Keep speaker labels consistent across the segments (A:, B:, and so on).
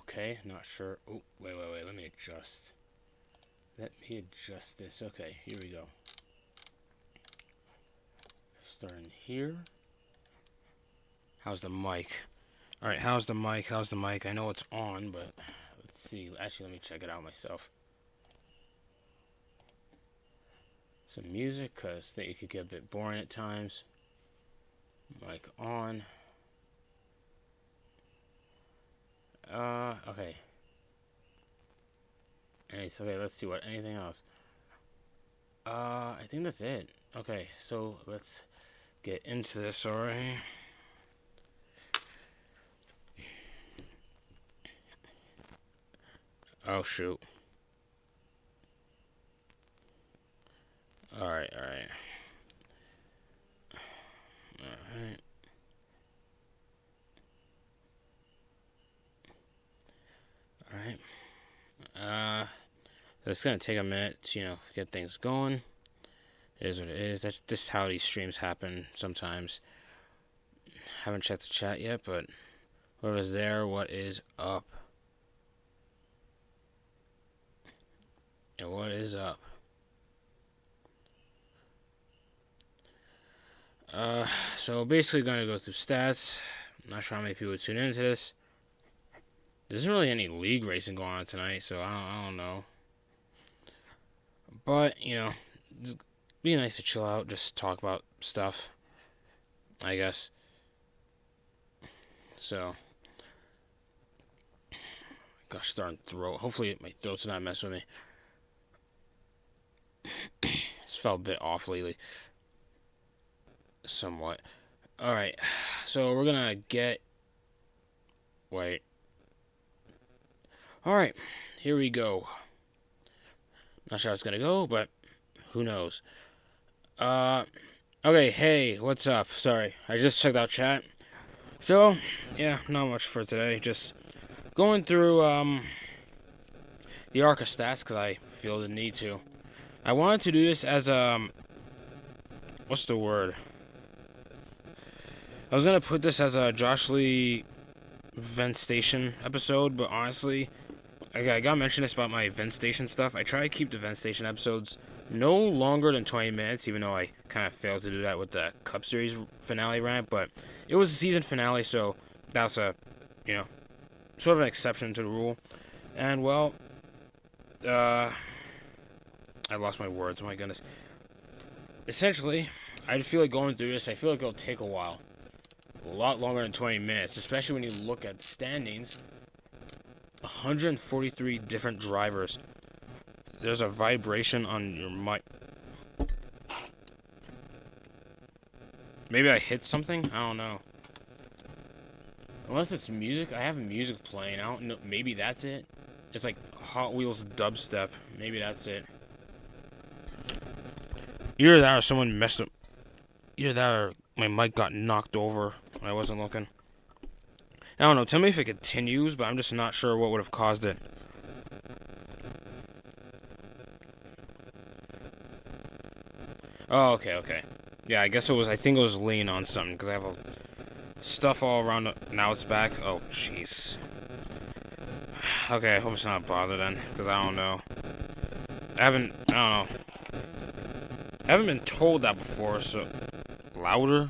A: Okay, not sure. Oh, wait. Let me adjust. Let me adjust this. Okay, here we go. Starting here. How's the mic? Alright, how's the mic? How's the mic? I know it's on, but let's see. Actually, let me check it out myself. Some music, because I think it could get a bit boring at times. Mic on. Okay. Okay, let's see what. Anything else? I think that's it. Okay, so let's get into this already. Oh, shoot. Alright. It's gonna take a minute to, get things going. It is what it is. That's just how these streams happen sometimes. Haven't checked the chat yet, but whoever's there, what is up? And what is up? So basically gonna go through stats. I'm not sure how many people tune into this. There isn't really any league racing going on tonight, so I don't know. But, it's be nice to chill out, just talk about stuff, I guess. So, gosh, starting throat. Hopefully my throat's not messing with me. It's felt a bit off lately. Somewhat. Alright, so we're gonna get... Wait. Alright, here we go. Not sure how it's gonna go, but who knows. Okay, hey, what's up? Sorry, I just checked out chat. So, yeah, not much for today. Just going through, the ARCA stats, because I feel the need to. I wanted to do this as, what's the word? I was gonna put this as a Josh Lee vent station episode, but honestly, I got mentioned this about my vent station stuff. I try to keep the vent station episodes no longer than 20 minutes, even though I kind of failed to do that with the Cup Series finale rant, but it was a season finale, so that was a, sort of an exception to the rule. And, well, I lost my words, oh my goodness. Essentially, I feel like going through this, I feel like it'll take a while. A lot longer than 20 minutes, especially when you look at standings. 143 different drivers. There's a vibration on your mic. Maybe I hit something? I don't know. Unless it's music. I have music playing. I don't know. Maybe that's it. It's like Hot Wheels dubstep. Maybe that's it. Either that or someone messed up. Either that or my mic got knocked over when I wasn't looking. I don't know. Tell me if it continues, but I'm just not sure what would have caused it. Oh, okay. Yeah, I guess it was, I think it was lean on something, because I have stuff all around. Now it's back. Oh, jeez. Okay, I hope it's not a bother then, because I don't know. I don't know. I haven't been told that before, so... Louder?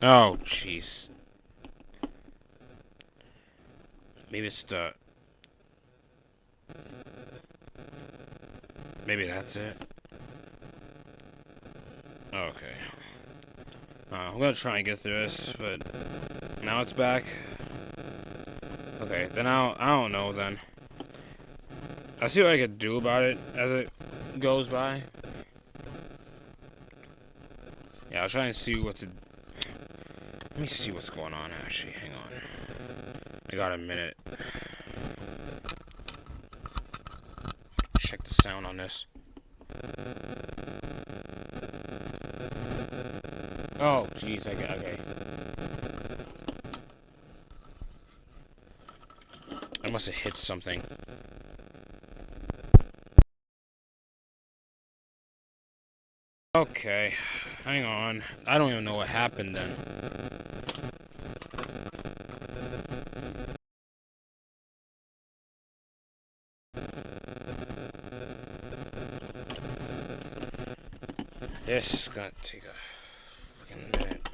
A: Oh, jeez. Maybe it's the... Maybe that's it. Okay. I'm gonna try and get through this, but... Now it's back. Okay, then I don't know then. I'll see what I can do about it as it goes by. Yeah, I'll try and see what to... Let me see what's going on, actually. Hang on. I got a minute. Check the sound on this. Oh, jeez. Okay. I must have hit something. Okay. Hang on. I don't even know what happened then. gonna take a freaking minute.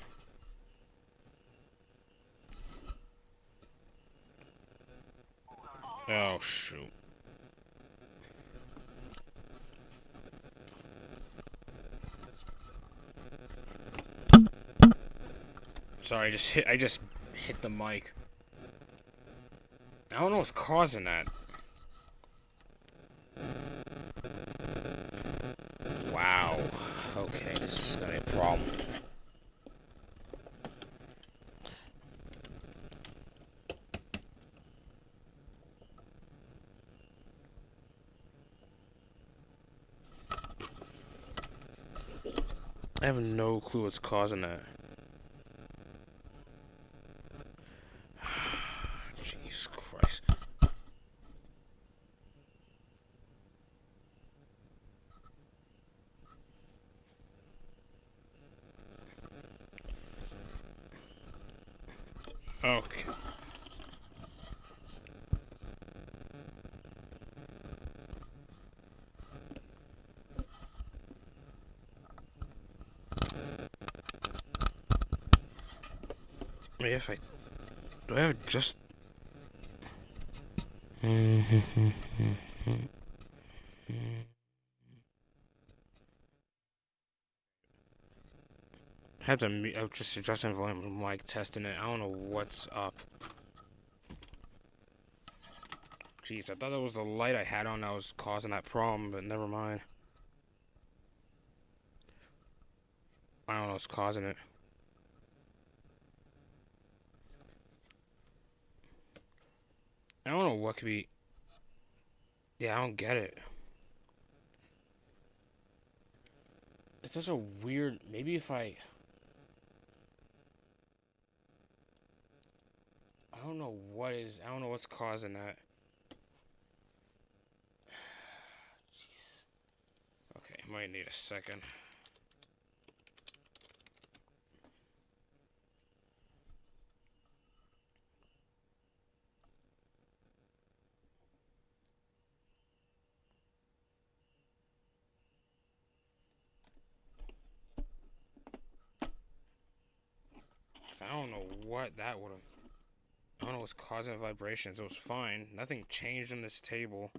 A: Oh, shoot. Sorry, I just hit the mic. I don't know what's causing that. Wow. Okay, this is gonna be a problem. I have no clue what's causing that. Jesus Christ. Okay. Maybe if I... Do I have just... Had to... I was just adjusting volume, mic, testing it. I don't know what's up. Jeez, I thought that was the light I had on that was causing that problem, but never mind. I don't know what's causing it. I don't know what could be... Yeah, I don't get it. It's such a weird... Maybe if I don't know what is... I don't know what's causing that. Jeez. Okay, might need a second. I don't know what that would have... I don't know what's causing vibrations. It was fine. Nothing changed on this table.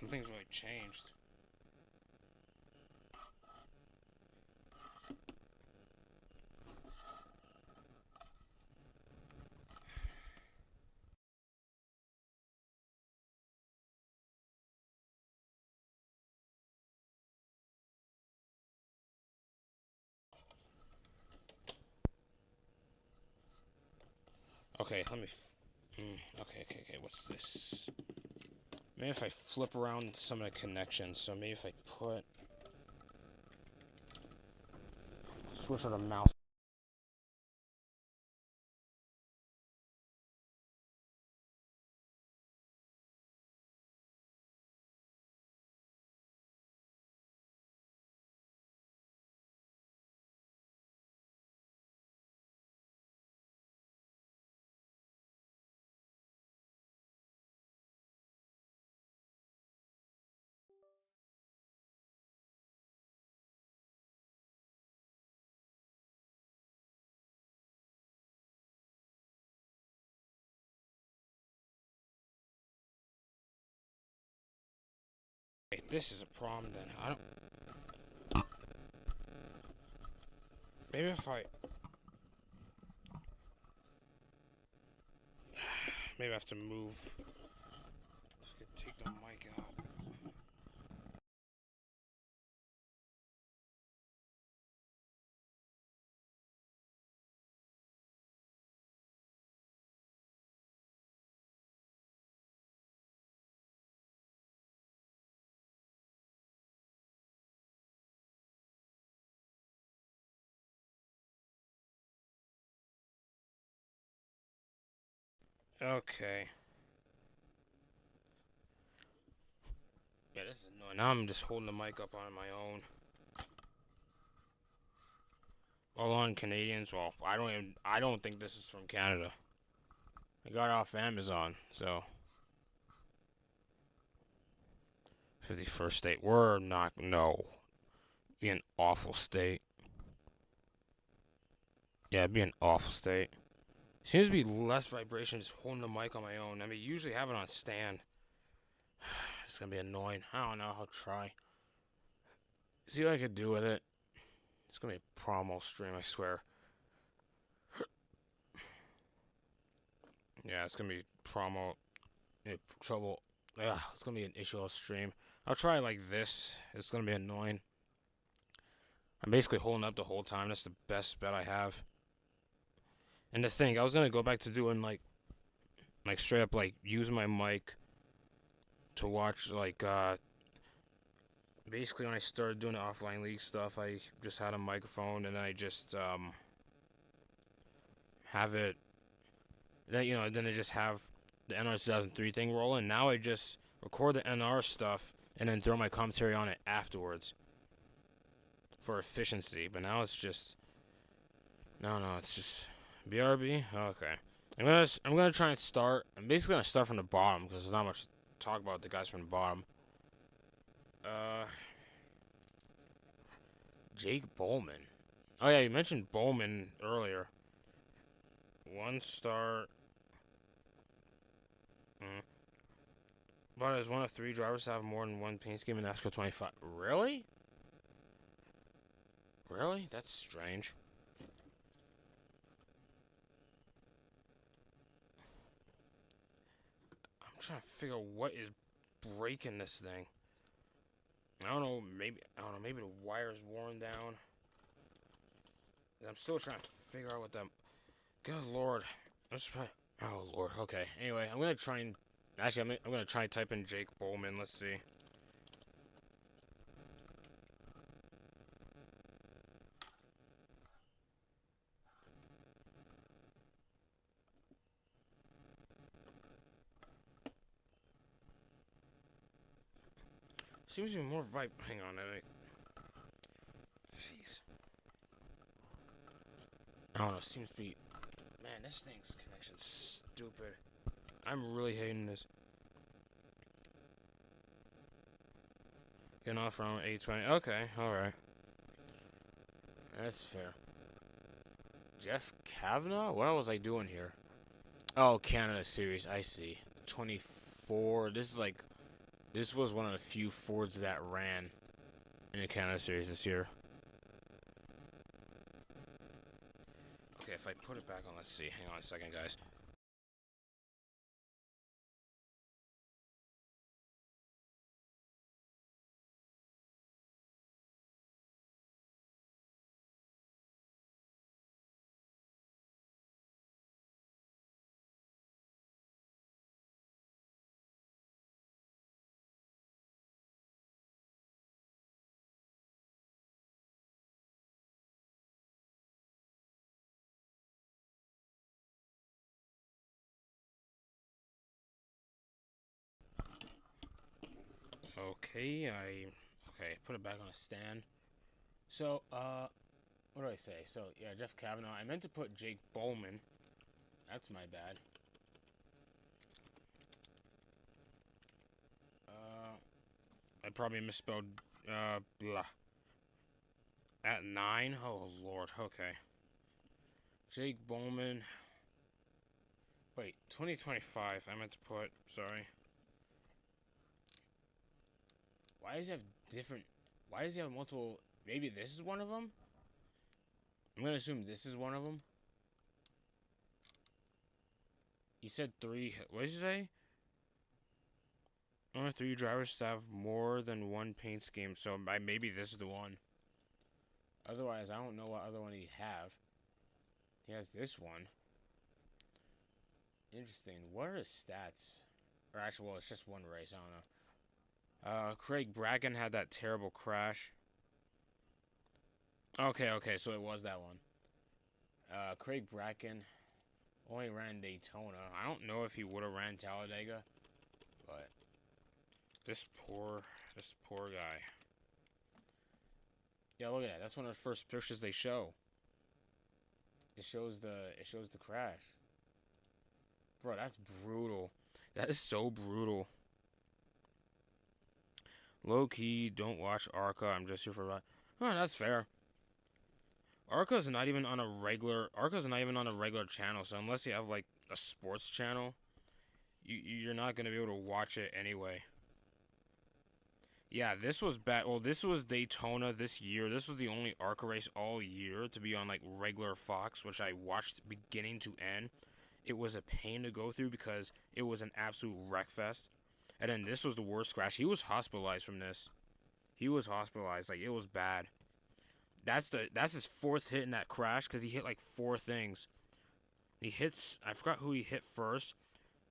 A: Nothing's really changed. Okay, let me... Okay, what's this? Maybe if I flip around some of the connections, so maybe if I put... Switch on the mouse. Okay, this is a problem then. I don't... Maybe if I... Maybe I have to move. Just gonna take the mic out. Okay. Yeah, this is annoying. Now I'm just holding the mic up on my own. All on Canadians. Well, I don't think this is from Canada. I got it off Amazon, so 51st state. We're not. No. Be an awful state. Yeah, it'd be an awful state. Seems to be less vibration just holding the mic on my own. I mean, usually have it on stand. It's gonna be annoying. I don't know. I'll try. See what I could do with it. It's gonna be a promo stream, I swear. Yeah, it's gonna be promo. Trouble. Ugh, it's gonna be an issue of stream. I'll try like this. It's gonna be annoying. I'm basically holding up the whole time. That's the best bet I have. And the thing, I was gonna go back to doing like straight up like use my mic to watch like basically when I started doing the offline league stuff, I just had a microphone and I just have it. Then then I just have the NR 2003 thing rolling. Now I just record the NR stuff and then throw my commentary on it afterwards for efficiency. But now it's just no, it's just BRB. Okay, I'm gonna try and start. I'm basically gonna start from the bottom because there's not much to talk about the guys from the bottom. Jake Bowman. Oh yeah, you mentioned Bowman earlier. 1 star. But as one of 3 drivers to have more than one paint scheme in NASCAR 25. Really? Really? That's strange. I'm trying to figure out what is breaking this thing. I don't know. Maybe the wire's worn down. I'm still trying to figure out what that. Good lord. Let's try. Oh lord. Okay. Anyway, I'm gonna try and. Actually, I'm gonna try and type in Jake Bowman. Let's see. Seems to be more vibe. Hang on. Jeez. I don't know. Seems to be. Man, this thing's connection's stupid. I'm really hating this. Getting off around 8:20. Okay, alright. That's fair. Jeff Kavanaugh? What was I doing here? Oh, Canada Series. I see. 24. This was one of the few Fords that ran in the Canada Series this year. Okay, if I put it back on, let's see. Hang on a second, guys. Okay, put it back on a stand. So, what do I say? So, yeah, Jeff Kavanaugh. I meant to put Jake Bowman. That's my bad. I probably misspelled, blah. At 9? Oh, Lord, okay. Jake Bowman. Wait, 2025, I meant to put, sorry. Why does he have multiple, maybe this is one of them? I'm gonna assume this is one of them. You said 3, what did you say? Only 3 drivers to have more than one paint scheme, so maybe this is the one. Otherwise, I don't know what other one he'd have. He has this one. Interesting. What are his stats? Or actually, well, it's just one race. I don't know. Craig Bracken had that terrible crash. Okay, so it was that one. Craig Bracken only ran Daytona. I don't know if he would have ran Talladega, but this poor guy. Yeah, look at that. That's one of the first pictures they show. It shows the crash. Bro, that's brutal. That is so brutal. Low key, don't watch ARCA. I'm just here for that. Oh, that's fair. ARCA's not even on a regular channel, so unless you have like a sports channel, you're not gonna be able to watch it anyway. Yeah, this was bad. Well, this was Daytona this year. This was the only ARCA race all year to be on like regular Fox, which I watched beginning to end. It was a pain to go through because it was an absolute wreck fest. And then this was the worst crash. He was hospitalized from this. He was hospitalized. Like, it was bad. That's his fourth hit in that crash because he hit like four things. I forgot who he hit first.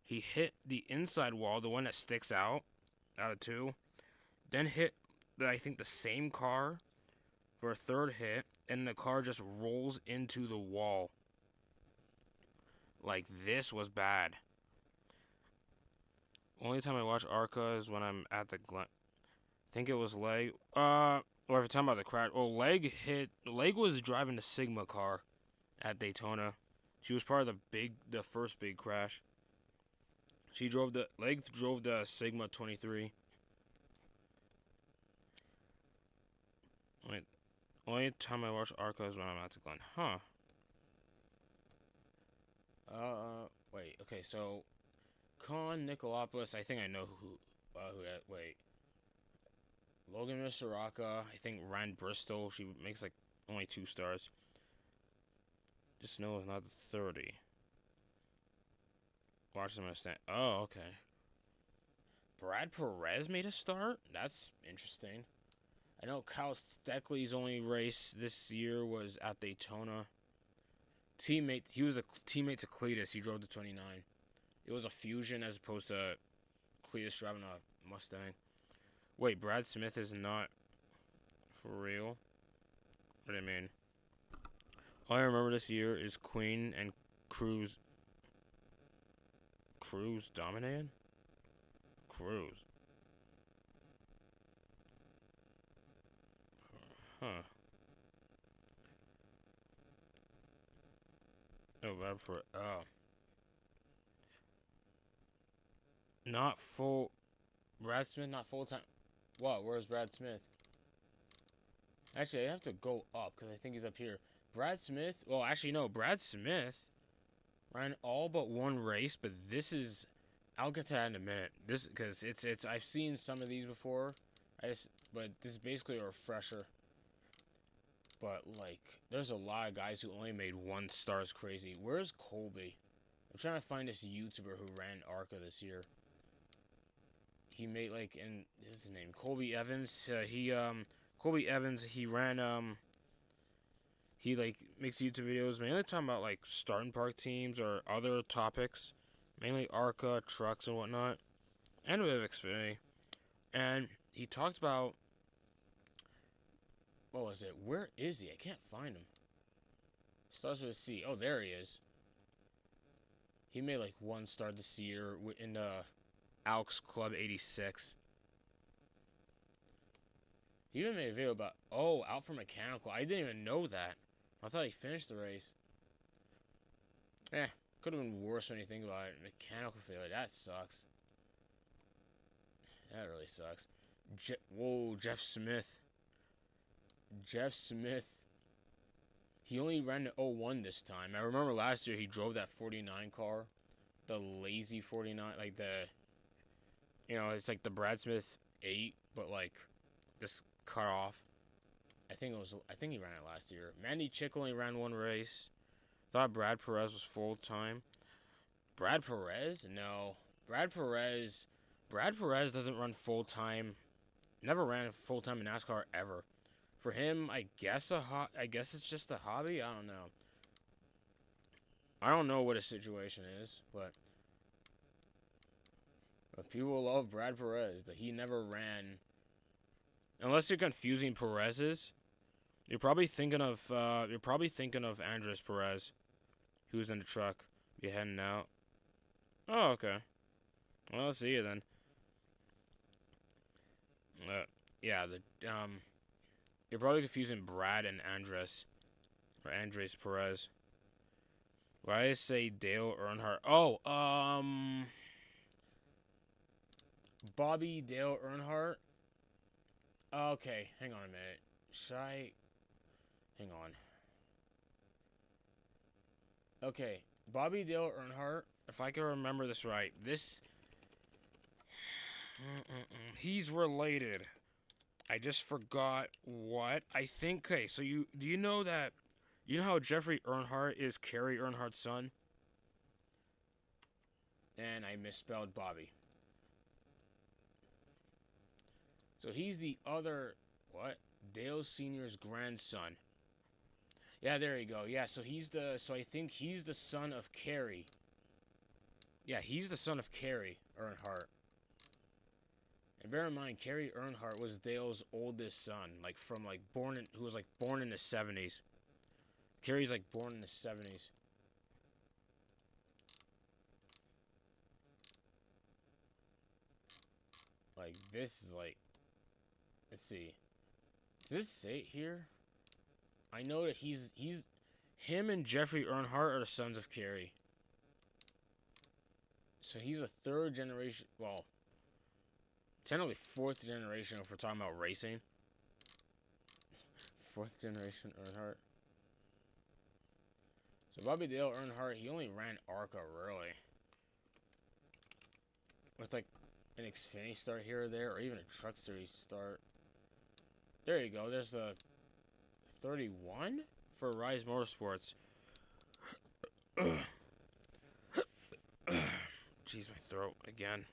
A: He hit the inside wall, the one that sticks out of two. Then hit, I think, the same car for a third hit, and the car just rolls into the wall. Like, this was bad. Only time I watch ARCA is when I'm at the Glen. I think it was Leg. Or if you're talking about the crash. Well, Leg was driving the Sigma car at Daytona. She was part of the first big crash. Leg drove the Sigma 23. Only time I watch ARCA is when I'm at the Glen. Huh. Wait. Okay, so Con Nicolopoulos. I think I know who that. Wait. Logan Misaraka. I think Ryan Bristol. She makes like only 2 stars. Just know it's not the 30. Watch them stand. Oh, okay. Brad Perez made a start? That's interesting. I know Kyle Steckley's only race this year was at Daytona. He was a teammate to Cletus. He drove the 29. It was a Fusion as opposed to Cletus driving a Mustang. Wait, Brad Smith is not for real? What do you mean? All I remember this year is Queen and Cruz. Cruz dominated? Cruz. Huh. Oh. Not full. Brad Smith, not full time. What? Where's Brad Smith? Actually, I have to go up because I think he's up here. Brad Smith. Well, actually, no. Brad Smith ran all but one race, but this is. I'll get to that in a minute. This because it's. I've seen some of these before. But this is basically a refresher. But like, there's a lot of guys who only made 1 star. It's crazy. Where's Colby? I'm trying to find this YouTuber who ran ARCA this year. He made like, and this is his name, Colby Evans. Colby Evans. He ran He like makes YouTube videos mainly talking about like starting park teams or other topics, mainly ARCA, trucks and whatnot, and a bit of Xfinity. And he talked about, what was it? Where is he? I can't find him. Starts with a C. Oh, there he is. He made like 1 star this year in the Alks Club 86. He even made a video about, out for mechanical. I didn't even know that. I thought he finished the race. Could have been worse when you think about it. Mechanical failure. That sucks. That really sucks. Jeff Smith. Jeff Smith. He only ran the 01 this time. I remember last year he drove that 49 car. The lazy 49. Like the... it's like the Brad Smith 8, but like this cut off. I think he ran it last year. Mandy Chick only ran 1 race. Thought Brad Perez was full time. Brad Perez? No. Brad Perez doesn't run full time. Never ran full time in NASCAR ever. For him, I guess it's just a hobby. I don't know. I don't know what his situation is, but people love Brad Perez, but he never ran. Unless you're confusing Perez's, you're probably thinking of Andres Perez, who's in the truck. You're heading out. Oh, okay. Well, I'll see you then. You're probably confusing Brad and Andres, or Andres Perez. Why did I say Dale Earnhardt? Bobby Dale Earnhardt. Okay, hang on a minute. Should I... Hang on. Okay. Bobby Dale Earnhardt, if I can remember this right, this... He's related. I just forgot what. I think... Okay, so do you know that... You know how Jeffrey Earnhardt is Carrie Earnhardt's son? And I misspelled Bobby. So he's the other... What? Dale Sr.'s grandson. Yeah, there you go. Yeah, so he's the... So I think he's the son of Carrie. Yeah, he's the son of Carrie Earnhardt. And bear in mind, Carrie Earnhardt was Dale's oldest son. Like, from, like, who was, like, born in the 70s. Carrie's, like, born in the 70s. Like, this is, like... Let's see. Does this say it here? I know that he's... Him and Jeffrey Earnhardt are the sons of Carrie. So he's a third generation... Well... Technically fourth generation if we're talking about racing. Fourth generation Earnhardt. So Bobby Dale Earnhardt, he only ran ARCA, really. With, like, an Xfinity start here or there, or even a Truck Series start. There you go, there's the 31 for Rise Motorsports. Jeez, my throat again.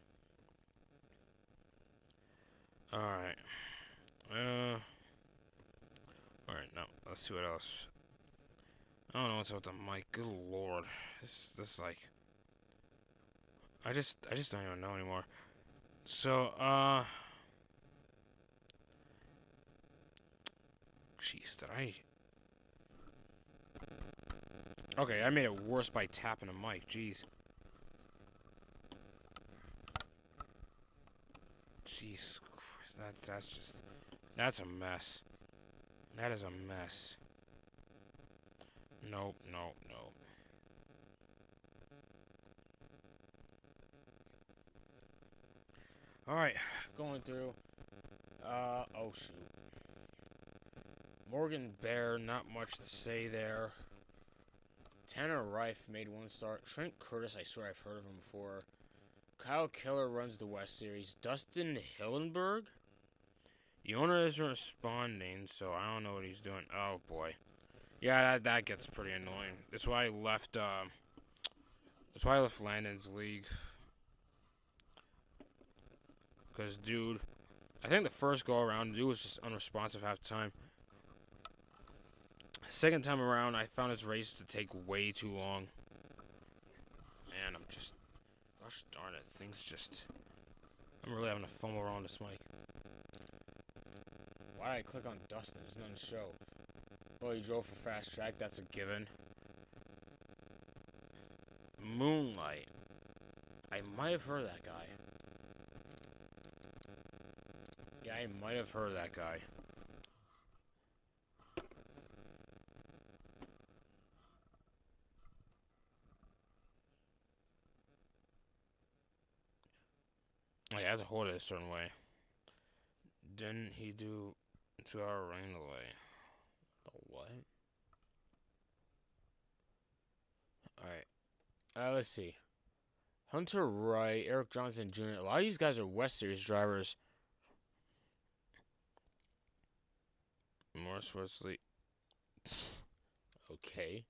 A: Alright. Alright, now, let's see what else. I don't know what's up with the mic. Good lord. This like... I just don't even know anymore. So, jeez, did I... Okay, I made it worse by tapping the mic. Jeez. Jeez. That's just... That's a mess. That is a mess. Nope. Alright, going through. Oh shoot. Morgan Bear, not much to say there. Tanner Reif made one start. Trent Curtis, I swear I've heard of him before. Kyle Keller runs the West Series. Dustin Hillenberg? The owner isn't responding, so I don't know what he's doing. Oh boy. Yeah, that gets pretty annoying. That's why I left, Landon's league. Because, dude, I think the first go-around, dude was just unresponsive half the time. Second time around, I found his race to take way too long. Man, I'm just... Gosh darn it, I'm really having to fumble around this mic. Why did I click on Dustin? There's nothing to show. Oh, he drove for Fast Track. That's a given. Moonlight. I might have heard of that guy. Yeah, I might have heard of that guy. I had to hold it a certain way. Didn't he do 2-hour rain delay? The what? Alright. Let's see. Hunter Wright, Eric Johnson Jr. A lot of these guys are West Series drivers. Morris Wesley. Okay.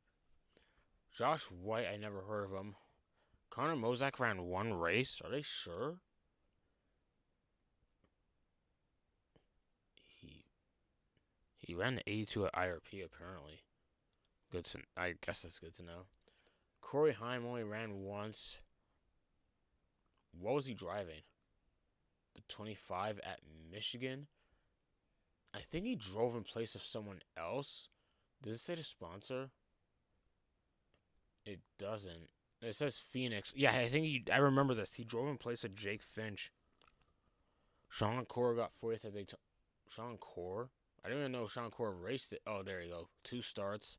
A: Josh White, I never heard of him. Connor Mozak ran one race. Are they sure? He ran the 82 at IRP, apparently. Good to... I guess that's good to know. Corey Heim only ran once. What was he driving? The 25 at Michigan? I think he drove in place of someone else. Does it say the sponsor? It doesn't. It says Phoenix. Yeah, I remember this. He drove in place of Jake Finch. Sean Core got 40th at Daytona. Sean Core? I didn't even know Sean Core raced it. Oh, there you go. 2 starts.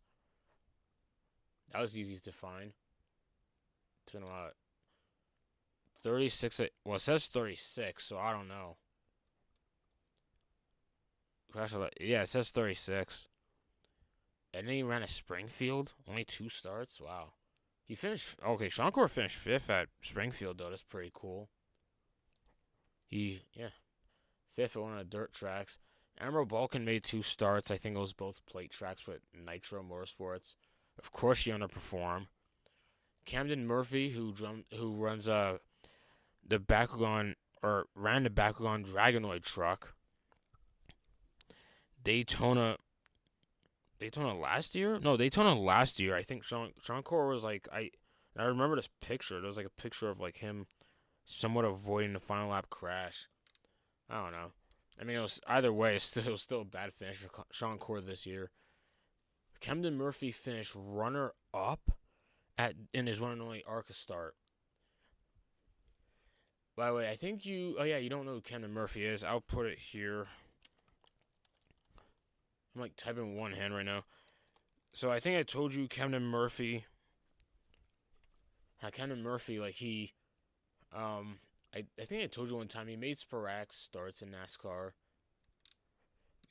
A: That was easy to find. Took him out. 36. Well, it says 36, so I don't know. Yeah, it says 36. And then he ran a Springfield. Only 2 starts. Wow. He finished. Okay, Sean Core finished fifth at Springfield though. That's pretty cool. Yeah, fifth at one of the dirt tracks. Emerald Balkan made 2 starts. I think it was both plate tracks with Nitro Motorsports. Of course, he underperformed. Camden Murphy, who runs the Bakugan or ran the Bakugan Dragonoid truck. Daytona last year? No, Daytona last year. I think Sean Cor was like I remember this picture. There was like a picture of like him somewhat avoiding the final lap crash. I don't know. I mean, it was either way. It was still a bad finish for Sean Cor this year. Camden Murphy finished runner up in his one and only ARCA start. By the way, I think you. Oh yeah, you don't know who Camden Murphy is. I'll put it here. I'm like typing one hand right now. So I think I told you Camden Murphy. How Camden Murphy, like I think I told you one time he made sporadic starts in NASCAR.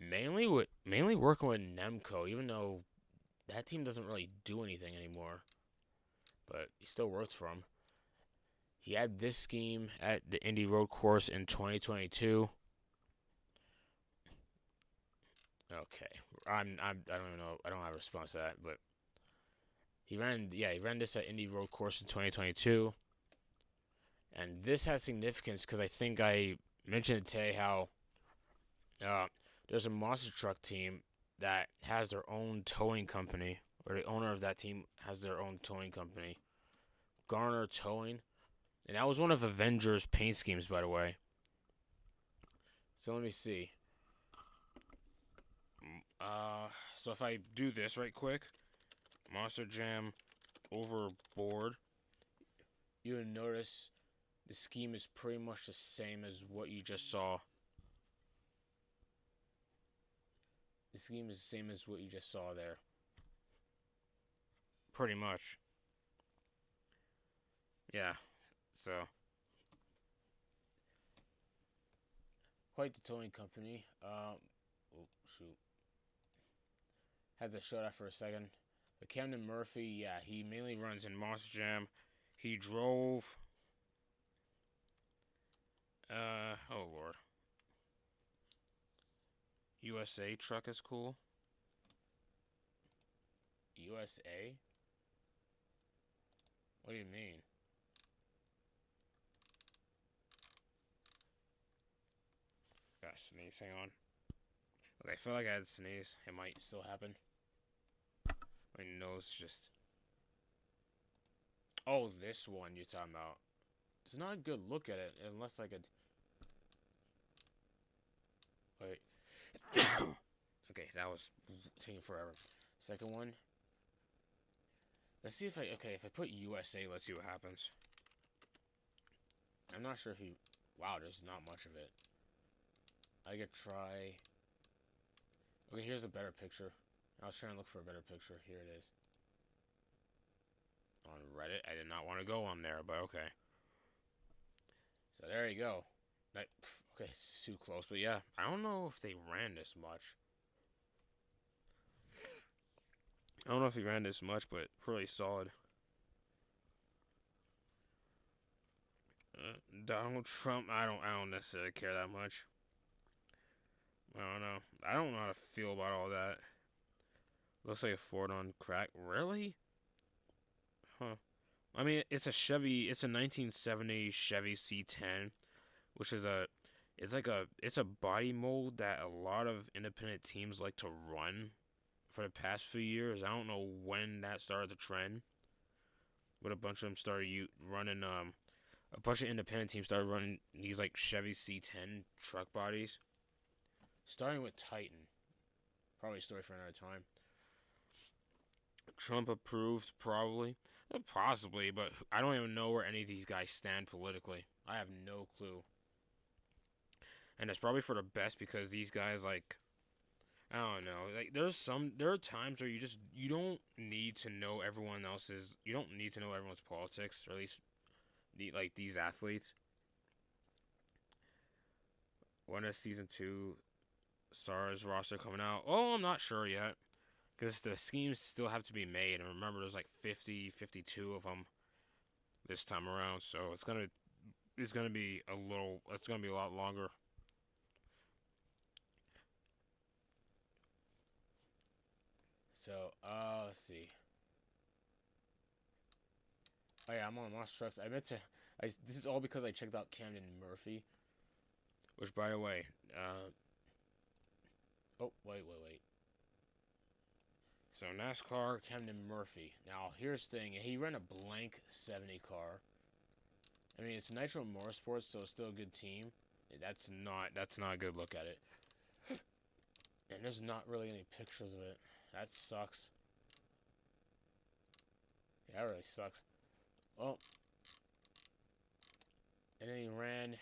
A: Mainly working with Nemco, even though that team doesn't really do anything anymore. But he still works for him. He had this scheme at the Indy Road Course in 2022. Okay, I don't even know. I don't have a response to that, but he ran this at Indy Road Course in 2022, and this has significance because I think I mentioned today how there's a monster truck team that has their own towing company, or the owner of that team has their own towing company, Garner Towing, and that was one of Avengers' paint schemes, by the way. So let me see. So if I do this right quick, Monster Jam overboard, you would notice the scheme is pretty much the same as what you just saw. The scheme is the same as what you just saw there. Pretty much. Yeah, so. Quite the towing company. Shoot. Had to show that for a second. But Camden Murphy, yeah, he mainly runs in Monster Jam. He drove. Oh lord. USA truck is cool. USA? What do you mean? Gotta sneeze, hang on. Okay, I feel like I had to sneeze. It might still happen. My nose just. Oh, this one you're talking about. It's not a good look at it unless I could. Wait. Okay, that was taking forever. Second one. Let's see if if I put USA, let's see what happens. I'm not sure if he. Wow, there's not much of it. I could try. Okay, here's a better picture. I was trying to look for a better picture. Here it is. On Reddit, I did not want to go on there, but okay. So there you go. Okay, it's too close, but yeah, I don't know if they ran this much. I don't know if he ran this much, but pretty solid. Donald Trump, I don't necessarily care that much. I don't know. I don't know how to feel about all that. Looks like a Ford on crack. Really? Huh. I mean, it's a Chevy. It's a 1970 Chevy C10, which is it's a body mold that a lot of independent teams like to run for the past few years. I don't know when that started the trend, but a bunch of them started running. A bunch of independent teams started running these like Chevy C10 truck bodies, starting with Titan. Probably a story for another time. Trump approved, probably. Possibly, but I don't even know where any of these guys stand politically. I have no clue. And it's probably for the best because these guys, like, I don't know. Like, there are times where you don't need to know you don't need to know everyone's politics, or at least, like, these athletes. One is season 2. SARS roster coming out. Oh, I'm not sure yet. Because the schemes still have to be made. And remember, there's like 50, 52 of them this time around. So it's gonna be a little. It's gonna be a lot longer. So let's see. Oh yeah, I'm on Lost Trucks. I meant to. This is all because I checked out Camden Murphy. Which, by the way, oh wait. So NASCAR Camden Murphy. Now here's the thing. He ran a blank 70 car. I mean, it's Nitro Motorsports, so it's still a good team. That's not a good look at it. And there's not really any pictures of it. That sucks. Yeah, that really sucks. Well, and then he ran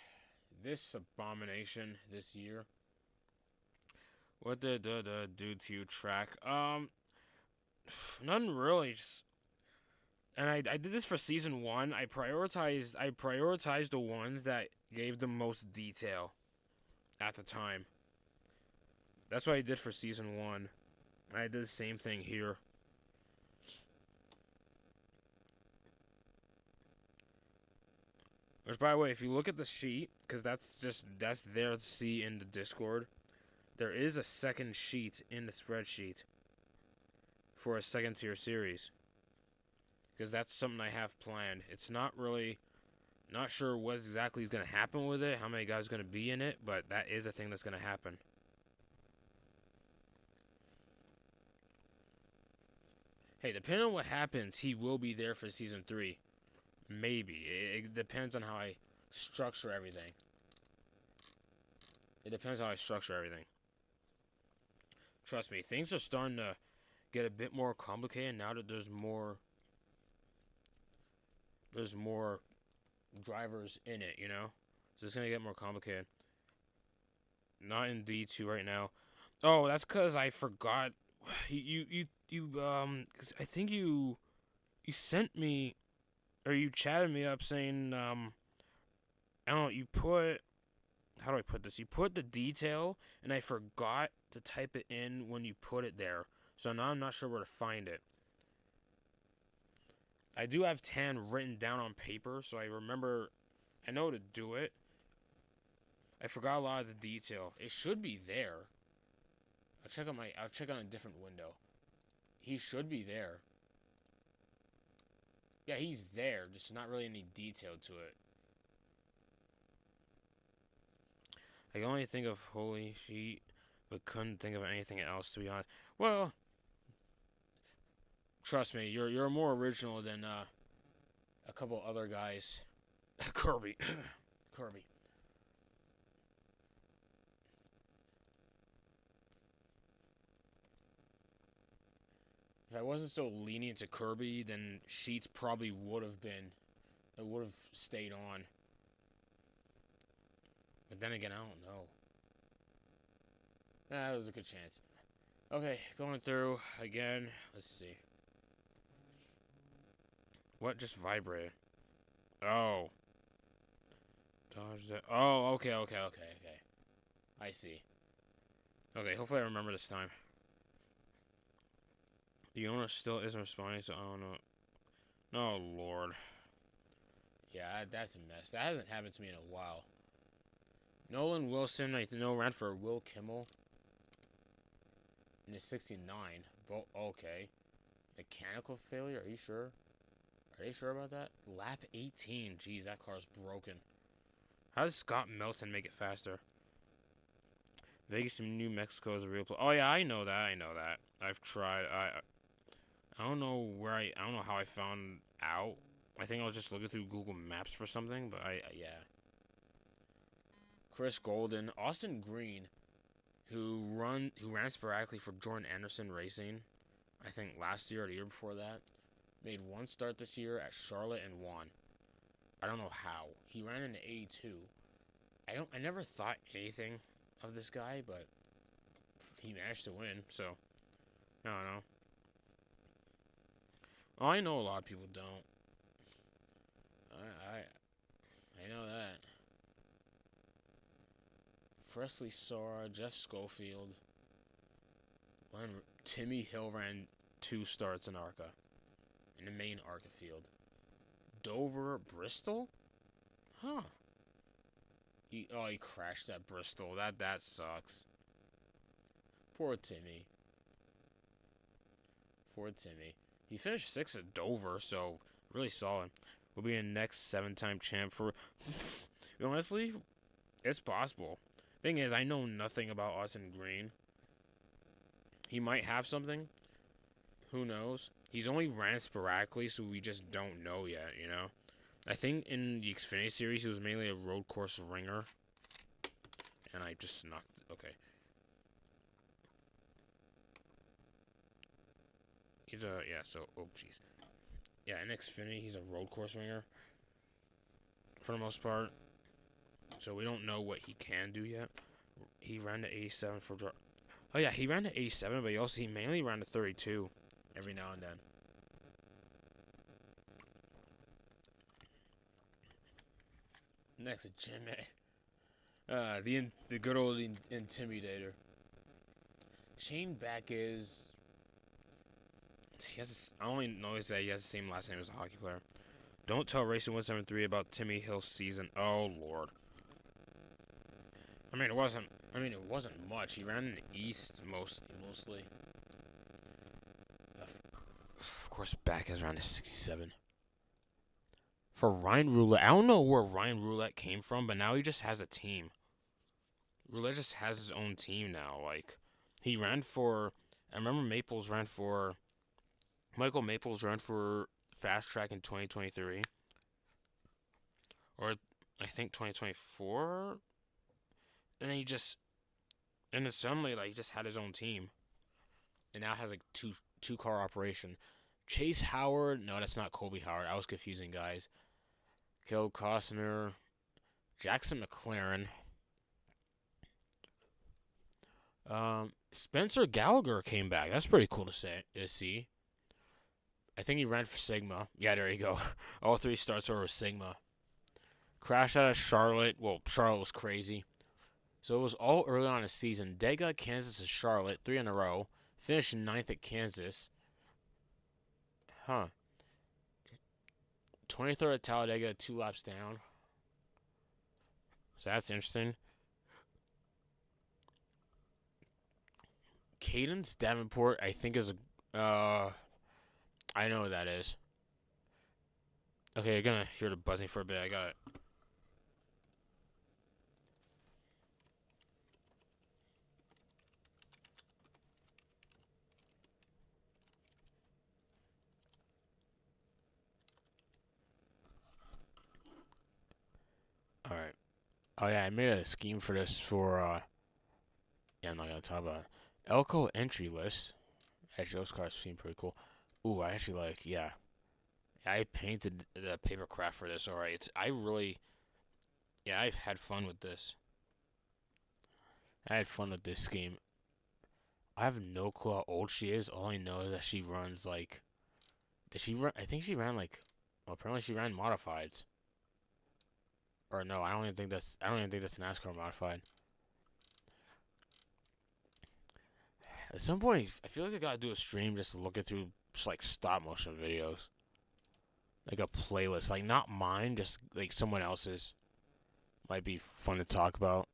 A: this abomination this year. What did the do to you track? None really. And I did this for season 1. I prioritized the ones that gave the most detail at the time. That's what I did for season 1. I did the same thing here. Which, by the way, if you look at the sheet, because that's there to see in the Discord, there is a second sheet in the spreadsheet for a second tier series. Because that's something I have planned. It's not sure what exactly is going to happen with it, how many guys are going to be in it, but that is a thing that's going to happen. Hey, depending on what happens, he will be there for season 3. Maybe. It depends on how I structure everything. Trust me, things are starting to get a bit more complicated now that there's more drivers in it, you know? So it's going to get more complicated. Not in D2 right now. Oh, that's because I forgot. Cause I think you sent me, or you chatted me up saying, I don't know, you put, how do I put this? You put the detail, and I forgot to type it in when you put it there. So now I'm not sure where to find it. I do have 10 written down on paper, so I know to do it. I forgot a lot of the detail. It should be there. I'll check on a different window. He should be there. Yeah, he's there, just not really any detail to it. I can only think of Holy Sheet, but couldn't think of anything else, to be honest. Well, trust me, you're more original than a couple other guys. Kirby. Kirby. If I wasn't so lenient to Kirby, then Sheets probably would have stayed on. But then again, I don't know. That was a good chance. Okay, going through again. Let's see. What just vibrated? Oh. Dodge that. Oh, okay. I see. Okay, hopefully I remember this time. The owner still isn't responding, so I don't know. Oh, Lord. Yeah, that's a mess. That hasn't happened to me in a while. Nolan Wilson, I know, ran for Will Kimmel in the 69. But, okay. Mechanical failure? Are you sure? Are they sure about that? Lap 18. Jeez, that car's broken. How does Scott Melton make it faster? Vegas and New Mexico is a real place. Oh, yeah, I know that. I've tried. I don't know I don't know how I found out. I think I was just looking through Google Maps for something, but yeah. Chris Golden, Austin Green, who ran sporadically for Jordan Anderson Racing, I think last year or the year before that, made one start this year at Charlotte and won. I don't know how. He ran in the 82. I never thought anything of this guy, but he managed to win, so I don't know. Oh, I know a lot of people don't. I know that. Presley Sora, Jeff Schofield, Timmy Hill ran 2 starts in ARCA, in the main ARCA field. Dover, Bristol? Huh. He crashed at Bristol. That sucks. Poor Timmy. Poor Timmy. He finished 6th at Dover, so really solid. Will be a next 7-time champ for. Honestly, it's possible. Thing is, I know nothing about Austin Green. He might have something. Who knows? He's only ran sporadically, so we just don't know yet, you know? I think in the Xfinity series, he was mainly a road course ringer. And I just knocked. Okay. He's a. Yeah, so. Oh, jeez. Yeah, in Xfinity, he's a road course ringer. For the most part. So we don't know what he can do yet. He ran to 87 for. Oh, yeah, he ran to 87, but he mainly ran to 32 every now and then. Next, Jimmy. The good old Intimidator. Shane Beck is. I only noticed that he has the same last name as a hockey player. Don't tell Racing 173 about Timmy Hill's season. Oh Lord. I mean, it wasn't much. He ran in the East mostly. Of course, Beck has ran to 67. For Ryan Roulette, I don't know where Ryan Roulette came from, but now he just has a team. Roulette just has his own team now. Like, he ran for. I remember Michael Maples ran for Fast Track in 2023. Or, I think 2024. And then then suddenly, like, he just had his own team. And now has, like, two-car operation. Chase Howard. No, that's not Colby Howard. I was confusing guys. Caleb Costner. Jackson McLaren. Spencer Gallagher came back. That's pretty cool to see. I think he ran for Sigma. Yeah, there you go. All 3 starts were with Sigma. Crashed out of Charlotte. Well, Charlotte was crazy. So it was all early on in the season. Dega, Kansas, and Charlotte, 3 in a row. Finished 9th at Kansas. Huh. 23rd at Talladega, 2 laps down. So that's interesting. Cadence Davenport, I think is a. I know what that is. Okay, you're gonna hear the buzzing for a bit. I got it. Alright. Oh, yeah, I made a scheme for this for, yeah, I'm not gonna talk about it. Elko entry list. Actually, those cards seem pretty cool. Ooh, I actually like, yeah. I painted the paper craft for this, alright. I've had fun with this. I had fun with this scheme. I have no clue how old she is. All I know is that she runs, like, did she run? I think she ran, like, well, apparently she ran modifieds. Or no, I don't even think that's NASCAR modified. At some point, I feel like I gotta do a stream just looking through just like stop motion videos, like a playlist, like not mine, just like someone else's. Might be fun to talk about.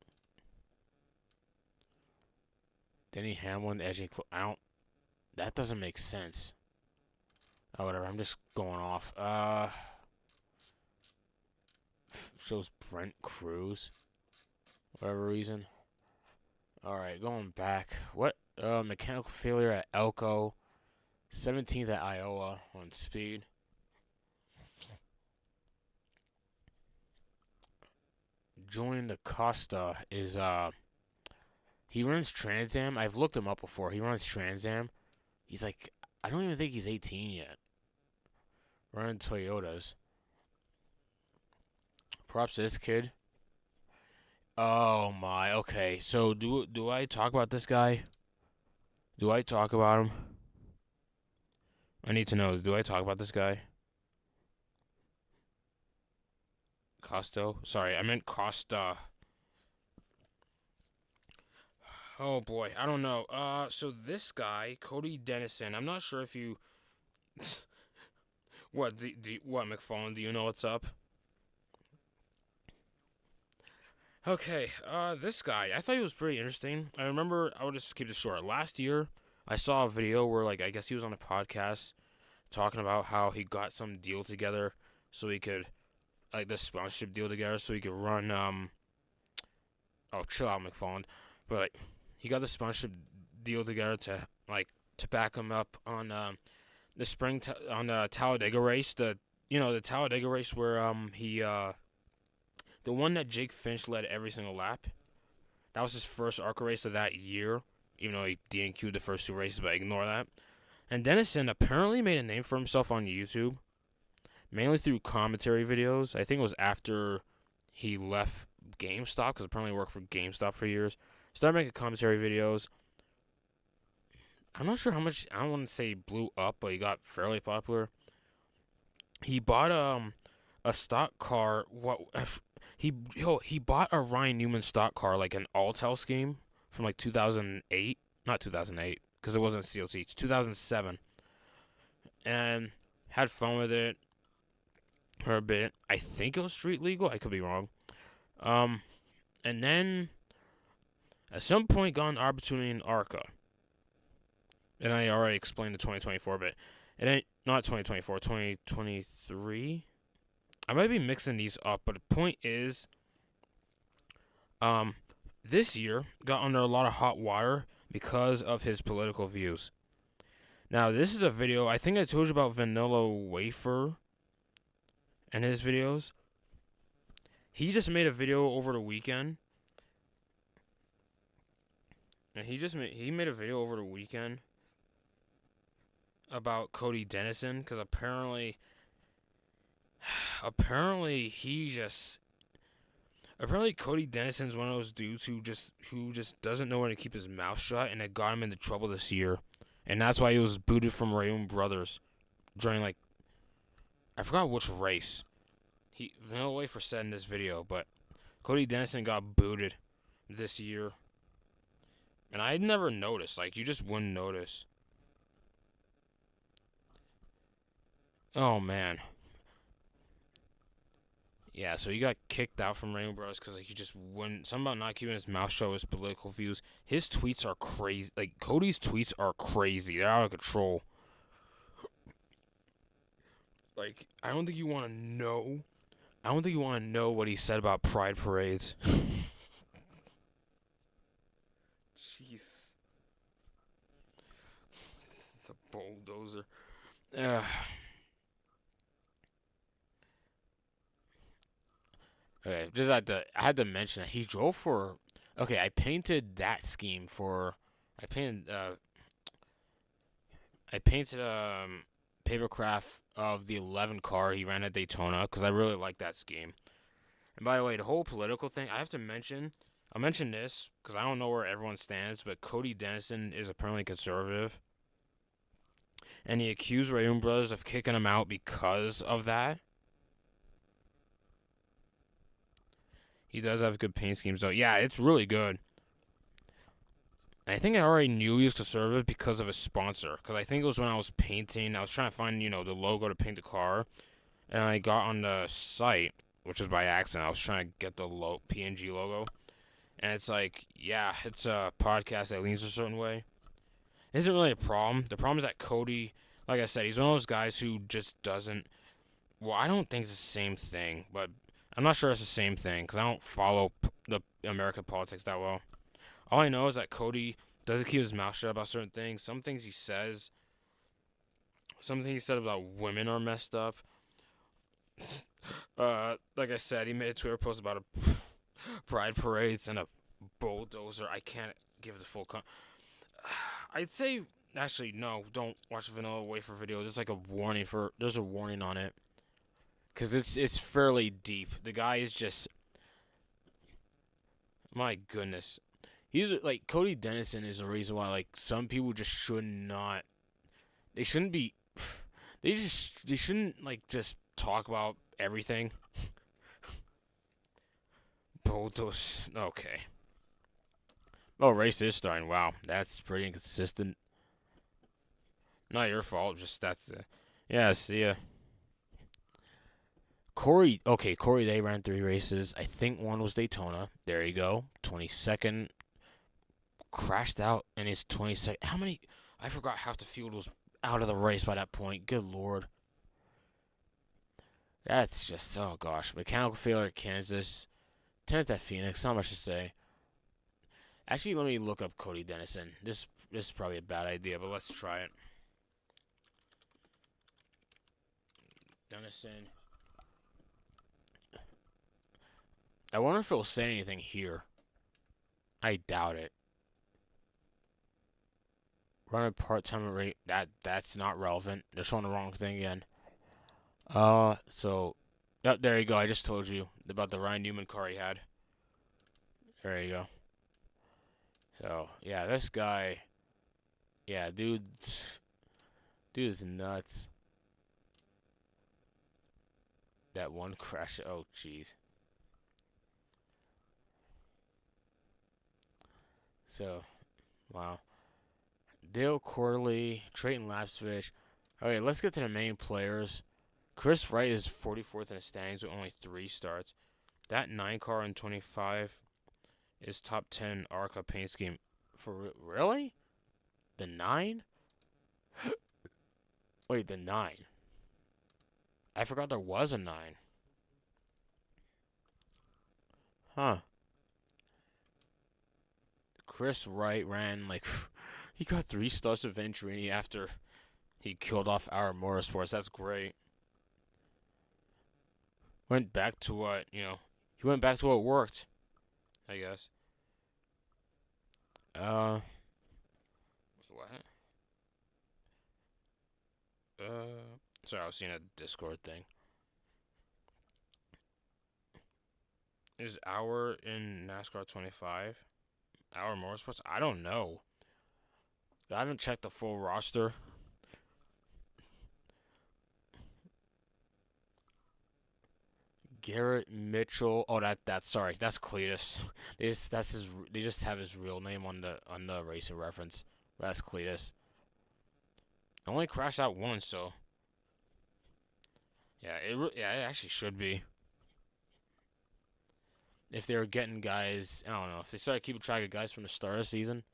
A: Denny Hamlin edging. That doesn't make sense. Oh, whatever. I'm just going off. Shows Brent Cruz. Whatever reason. Alright, going back. What? Mechanical failure at Elko. 17th at Iowa on speed. Julian DaCosta is, he runs Trans Am. I've looked him up before. He runs Trans Am. He's like, I don't even think he's 18 yet. Running Toyotas. Props to this kid. Oh my, okay. So do I talk about this guy? Do I talk about him? I need to know, do I talk about this guy? Costo? Sorry, I meant Costa. Oh boy, I don't know. So this guy, Cody Dennison, I'm not sure if you. What, McFarlane? Do you know what's up? Okay, this guy, I thought he was pretty interesting. I remember, I would just keep this short. Last year, I saw a video where, like, I guess he was on a podcast talking about how he got some deal together so he could, like, this sponsorship deal together so he could run, oh, chill out, McFarland. But, like, he got the sponsorship deal together to, like, to back him up on, the spring, on the Talladega race, the Talladega race where, the one that Jake Finch led every single lap. That was his first ARCA race of that year, even though he DNQ'd the first two races, but ignore that. And Dennison apparently made a name for himself on YouTube, mainly through commentary videos. I think it was after he left GameStop, because apparently he worked for GameStop for years. Started making commentary videos. I'm not sure how much, I don't want to say blew up, but he got fairly popular. He bought a stock car. He bought a Ryan Newman stock car, like an Altel scheme from like 2008, not 2008, because it wasn't COT. It's 2007, and had fun with it for a bit. I think it was street legal. I could be wrong. And then at some point got an opportunity in ARCA, and I already explained the 2024 bit. It ain't not 2024, 2023. I might be mixing these up, but the point is, this year got under a lot of hot water because of his political views. Now, this is a video, I think I told you about Vanilla Wafer and his videos. He just made a video over the weekend. And he made a video over the weekend about Cody Dennison, because apparently Cody Dennison's one of those dudes who just doesn't know when to keep his mouth shut, and it got him into trouble this year. And that's why he was booted from Rayon Brothers during, like, I forgot which race. Vanilla Wafer said in this video, but Cody Dennison got booted this year. And I never noticed. Like, you just wouldn't notice. Oh, man. Yeah, so he got kicked out from Rainbow Bros. Because, like, he just wouldn't. Something about not keeping his mouth shut with his political views. His tweets are crazy. Like, Cody's tweets are crazy. They're out of control. Like, I don't think you want to know. I don't think you want to know what he said about pride parades. Jeez. The bulldozer. Okay, I had to mention that he drove for. Okay, I painted that scheme for. I painted papercraft of the 11 car he ran at Daytona because I really like that scheme. And by the way, the whole political thing, I have to mention. I'll mention this because I don't know where everyone stands, but Cody Dennison is apparently conservative, and he accused Rayon Brothers of kicking him out because of that. He does have good paint schemes, though. Yeah, it's really good. And I think I already knew he was conservative because of his sponsor. Because I think it was when I was painting, I was trying to find, the logo to paint the car. And I got on the site, which was by accident. I was trying to get the PNG logo. And it's like, yeah, it's a podcast that leans a certain way. It isn't really a problem. The problem is that Cody, like I said, he's one of those guys who just doesn't. Well, I don't think it's the same thing, but I'm not sure it's the same thing because I don't follow the American politics that well. All I know is that Cody doesn't keep his mouth shut about certain things. Some things he said about women are messed up. Like I said, he made a Twitter post about a pride parades and a bulldozer. I can't give the full I'd say, actually, no, don't watch the Vanilla Wafer video. There's like there's a warning on it. Because it's fairly deep. The guy is just, my goodness. He's like, Cody Dennison is the reason why, like, some people just they shouldn't be, they shouldn't, like, just talk about everything. Bulldoze, okay. Oh, race is starting. Wow, that's pretty inconsistent. Not your fault. Just that's. Yeah, see ya. Corey. Okay, Corey. They ran 3 races. I think one was Daytona. There you go. 22nd. Crashed out in his 22nd. How many? I forgot half the field was out of the race by that point. Good lord. That's just. Oh gosh. Mechanical failure at Kansas. 10th at Phoenix. Not much to say. Actually, let me look up Cody Dennison. This is probably a bad idea, but let's try it. Dennison. I wonder if it'll say anything here. I doubt it. Running part-time rate. That's not relevant. They're showing the wrong thing again. So, yep, there you go. I just told you about the Ryan Newman car he had. There you go. So, yeah, this guy. Yeah, dude is nuts. That one crash. Oh, jeez. So, wow. Dale Corley, Trayton Lapsfish. Okay, let's get to the main players. Chris Wright is 44th in the standings with only 3 starts. That 9 car in 25 is top 10 ARCA paint scheme. For really? The 9? Wait, the 9. I forgot there was a 9. Huh. Chris Wright ran like he got 3 starts of Venturini after he killed off our Motorsports. That's great. Went back to what, he went back to what worked, I guess. What? Sorry, I was seeing a Discord thing. Is Hour in NASCAR 25? Hour Motorsports? I don't know. I haven't checked the full roster. Garrett Mitchell. Oh, that's Cletus. They just have his real name on the racing reference. That's Cletus. Only crashed out once, so yeah, it actually should be. If they were getting guys, I don't know, if they started keeping track of guys from the start of the season.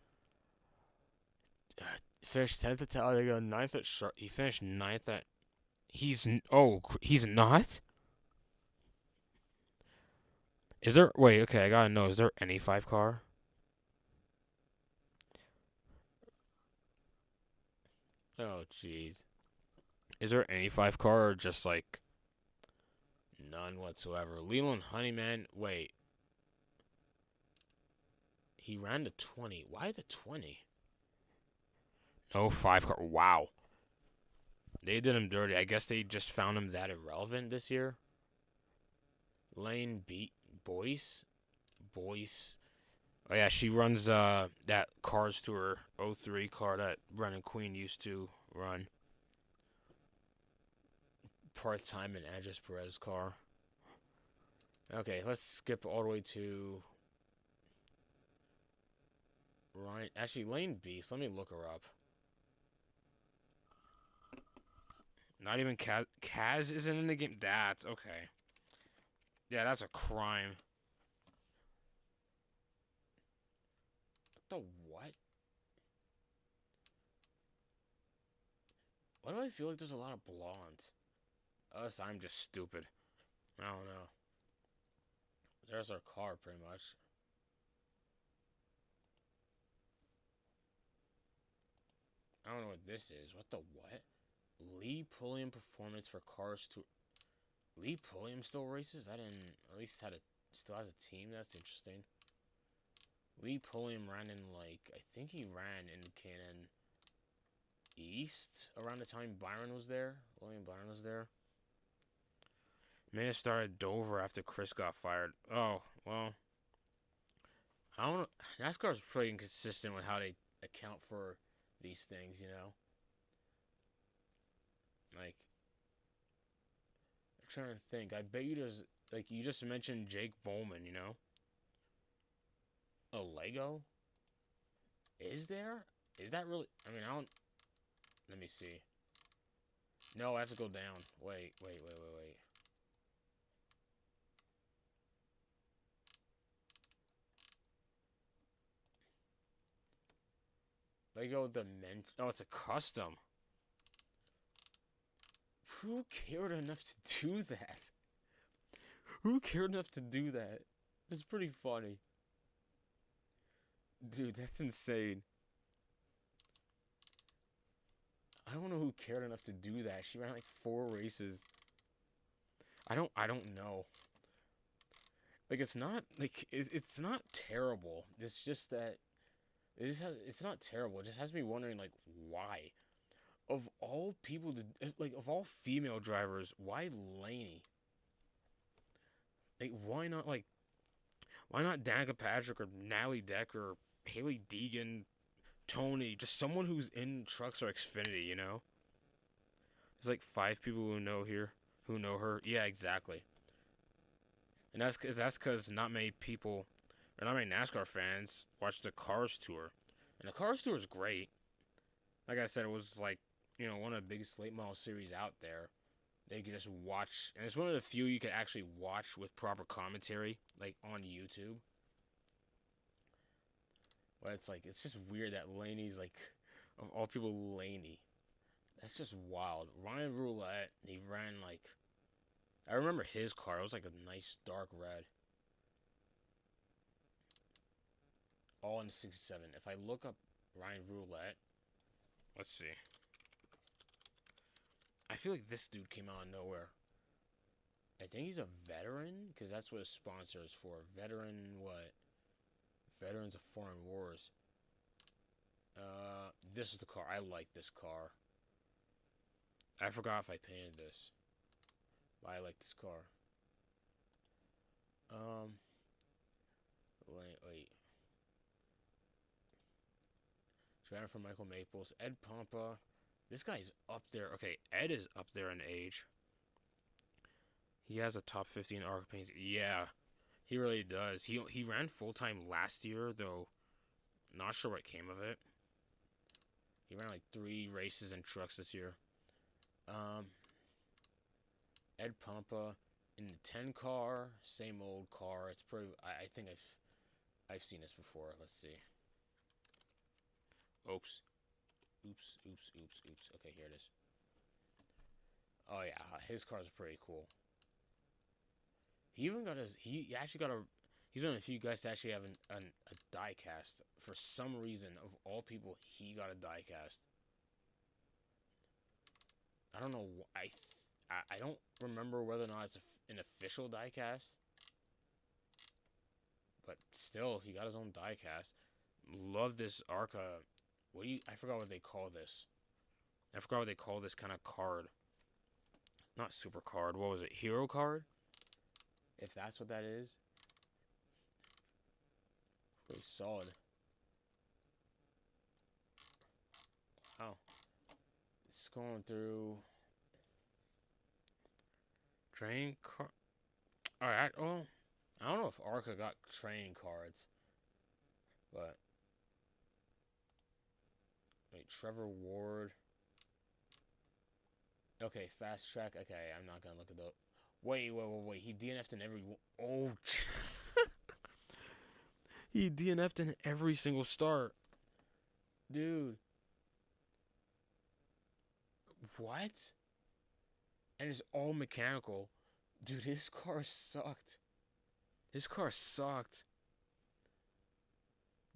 A: Finished 10th at Talladega, 9th at he finished 9th at. He's not. Is there? Wait, okay, I gotta know. Is there any 5 car? Oh, jeez. Is there any 5 car or just like none whatsoever? Leland Honeyman. Wait. He ran the 20. Why the 20? No 5 car. Wow. They did him dirty. I guess they just found him that irrelevant this year. Lane Boyce. Oh yeah, she runs that Cars Tour 03 car that Brennan Queen used to run. Part-time in Andres Perez car. Okay, let's skip all the way to Ryan. Actually, Lane Beast. Let me look her up. Not even Kaz isn't in the game. That's okay. Yeah, that's a crime. The what? Why do I feel like there's a lot of blondes? Unless I'm just stupid. I don't know. There's our car, pretty much. I don't know what this is. What the what? Lee Pulliam performance for Cars to. Lee Pulliam still races? I didn't. At least still has a team. That's interesting. Lee Pulliam ran in I think he ran in Cannon East around the time Byron was there. William Byron was there. May have started Dover after Chris got fired. Oh, well. I don't know. NASCAR's pretty inconsistent with how they account for these things, Like, I'm trying to think. I bet you there's, you just mentioned Jake Bowman, A Lego? Is there? Is that really? I mean, I don't. Let me see. No, I have to go down. Wait. Lego Dimension. Oh, it's a custom. Who cared enough to do that? Who cared enough to do that? It's pretty funny. Dude, that's insane. I don't know who cared enough to do that. She ran like 4 races. I don't know. Like it's not terrible. It's just that it's not terrible. It just has me wondering like why. Of all people of all female drivers, why Laney? Like why not Danica Patrick or Natalie Decker or Haley Deegan, Tony, just someone who's in trucks or Xfinity, you know? There's like 5 people who know her. Yeah, exactly. And that's because not many people, or not many NASCAR fans, watch the Cars Tour. And the Cars Tour is great. Like I said, it was like, one of the biggest late model series out there. That you could just watch. And it's one of the few you could actually watch with proper commentary, like on YouTube. But it's just weird that Laney's like, of all people, Laney. That's just wild. Ryan Roulette, he ran like, I remember his car. It was like a nice dark red. All in 67. If I look up Ryan Roulette, let's see. I feel like this dude came out of nowhere. I think he's a veteran, because that's what his sponsor is for. Veteran what? Veterans of Foreign Wars. This is the car. I like this car. I forgot if I painted this. But I like this car. Wait. Driving for Michael Maples. Ed Pompa. This guy's up there. Okay, Ed is up there in age. He has a top 50 in ARCA paints. Yeah, he really does. He ran full-time last year, though. Not sure what came of it. He ran like 3 races in trucks this year. Ed Pompa in the 10 car, same old car. It's pretty. I think I've seen this before. Let's see. Oops. Okay, here it is. Oh yeah, his cars are pretty cool. He even got he actually got he's one of the few guys to actually have a die cast. For some reason, of all people, he got a die cast. I don't know. I don't remember whether or not it's an official die cast. But still, he got his own die cast. Love this ARCA. I forgot what they call this. I forgot what they call this kind of card. Not super card. What was it? Hero card? If that's what that is. Pretty solid. Wow. It's going through. Train card. Alright, well, I don't know if ARCA got train cards. But. Wait, Trevor Ward. Okay, fast track. Okay, I'm not gonna look it up. Wait. He DNF'd in every. Oh. He DNF'd in every single start. Dude. What? And it's all mechanical. Dude, his car sucked.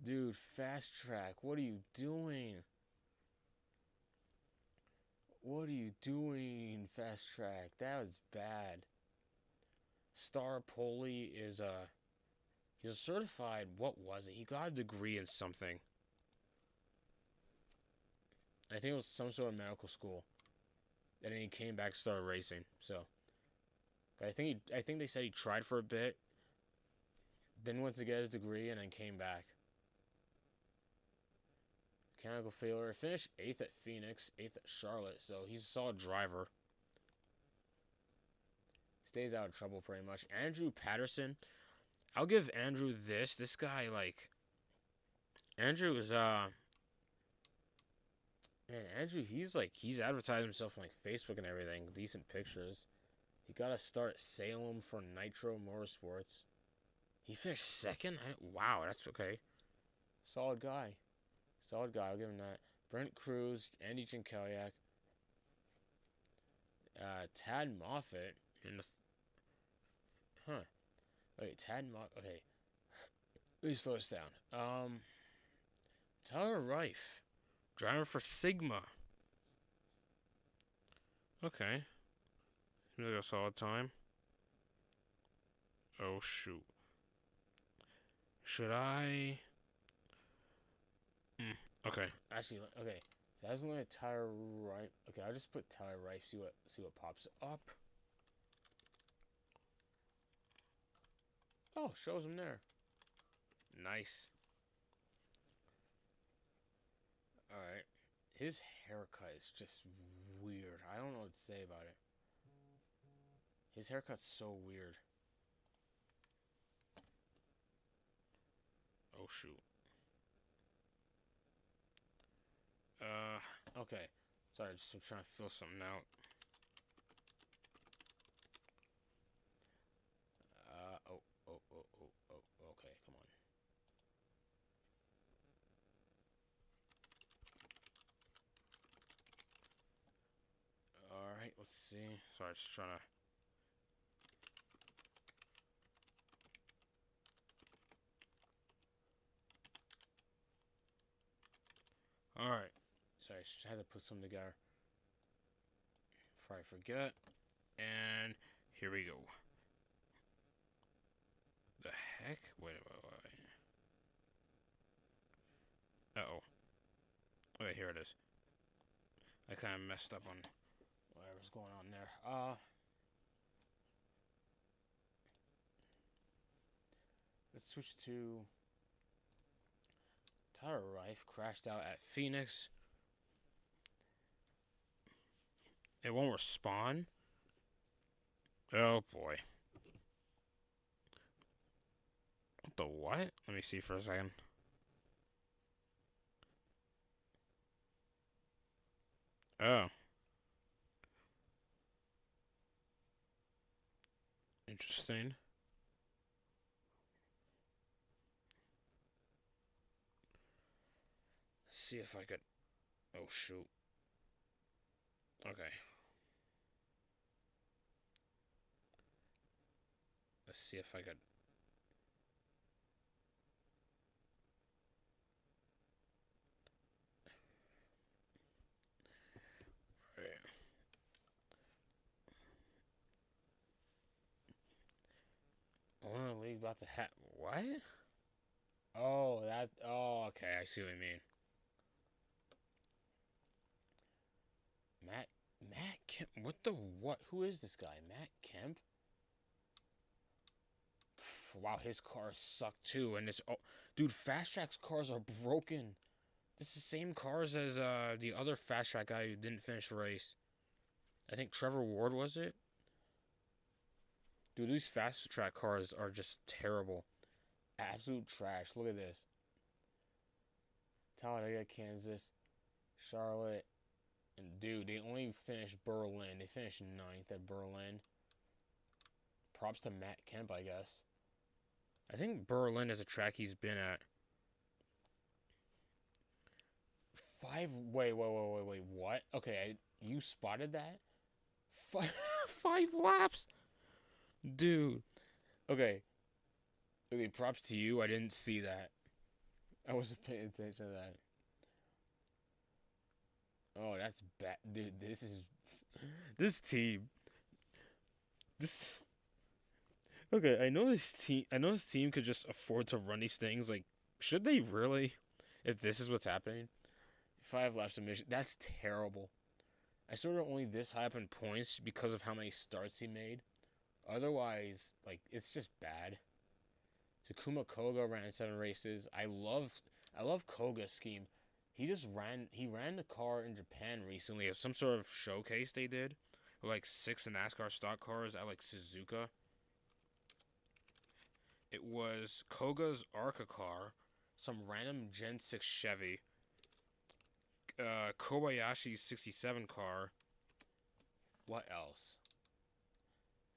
A: Dude, fast track. What are you doing? Fast track? That was bad. Star Poli is he's a certified, what was it? He got a degree in something. I think it was some sort of medical school. And then he came back and started racing. So I think they said he tried for a bit, then went to get his degree and then came back. Mechanical failure. Finished 8th at Phoenix, 8th at Charlotte, so he's a solid driver. Stays out of trouble pretty much. Andrew Patterson. I'll give Andrew this. This guy, Andrew is man, Andrew, he's advertised himself on like Facebook and everything, decent pictures. He got a start at Salem for Nitro Motorsports. He finished second. Wow, that's okay. Solid guy. Solid guy. I'll give him that. Brent Cruz, Andy Jankeliak, Tad Moffitt in the. Huh. Wait, Tad Moffitt. Okay. Let me slow this down. Tyler Reif, driver for Sigma. Okay. Seems like a solid time. Oh, shoot. Should I? Okay. Actually, okay. So that's only a Tyler Reif. Okay, I'll just put Tyler Reif. See what pops up. Oh, shows him there. Nice. All right. His haircut is just weird. I don't know what to say about it. His haircut's so weird. Oh, shoot. Okay. Sorry, just I'm trying to fill something out. Okay, come on. Alright, let's see. Sorry, just trying to. Alright. Sorry, I just had to put something together before I forget. And here we go. The heck? Wait. Uh-oh. Okay, here it is. I kind of messed up on whatever's going on there. Let's switch to Tyler Reif crashed out at Phoenix. It won't respond. Oh boy. What the what? Let me see for a second. Oh. Interesting. Let's see if I could. Oh shoot. Okay. Let's see if I could. Alright. Owner league about to have what? Oh, that. Oh, okay. I see what you mean. Matt Kemp. What the what? Who is this guy? Matt Kemp. Wow, his cars suck too, and it's dude. Fast Track's cars are broken. This is the same cars as the other Fast Track guy who didn't finish the race. I think Trevor Ward was it. Dude, these Fast Track cars are just terrible. Absolute trash. Look at this. Talladega, Kansas, Charlotte, and dude, they only finished Berlin. They finished 9th at Berlin. Props to Matt Kemp, I guess. I think Berlin is a track he's been at. Wait, what? Okay, you spotted that? Five laps? Dude. Okay, props to you. I didn't see that. I wasn't paying attention to that. Oh, that's bad. Dude, this team. This. Okay, I know this team could just afford to run these things. Like, should they really? If this is what's happening, 5 laps of mission. That's terrible. I started only this high up in points because of how many starts he made. Otherwise, like, it's just bad. Takuma Koga ran 7 races. I love Koga's scheme. He ran the car in Japan recently. It was some sort of showcase they did with like 6 NASCAR stock cars at like Suzuka. It was Koga's ARCA car, some random Gen 6 Chevy, Kobayashi's 67 car. What else?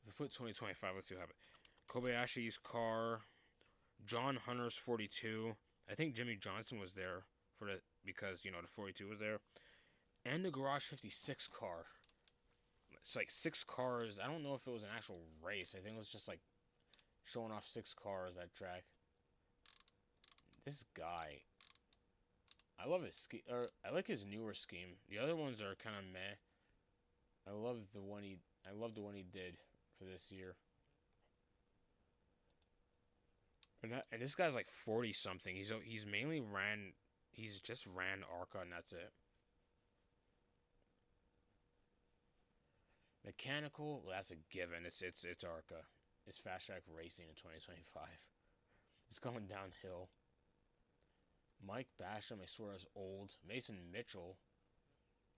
A: If we put 2025, let's see what happens. Kobayashi's car, John Hunter's 42. I think Jimmy Johnson was there for the because the 42 was there, and the Garage 56 car. It's like 6 cars. I don't know if it was an actual race. I think it was just like showing off 6 cars at track. This guy, I love his scheme. I like his newer scheme. The other ones are kind of meh. I love the one he did for this year. And this guy's like 40 something. He's mainly ran. He's just ran ARCA and that's it. Mechanical, well, that's a given. It's ARCA. It's fast track racing in 2025. It's going downhill. Mike Basham, I swear, is old. Mason Mitchell,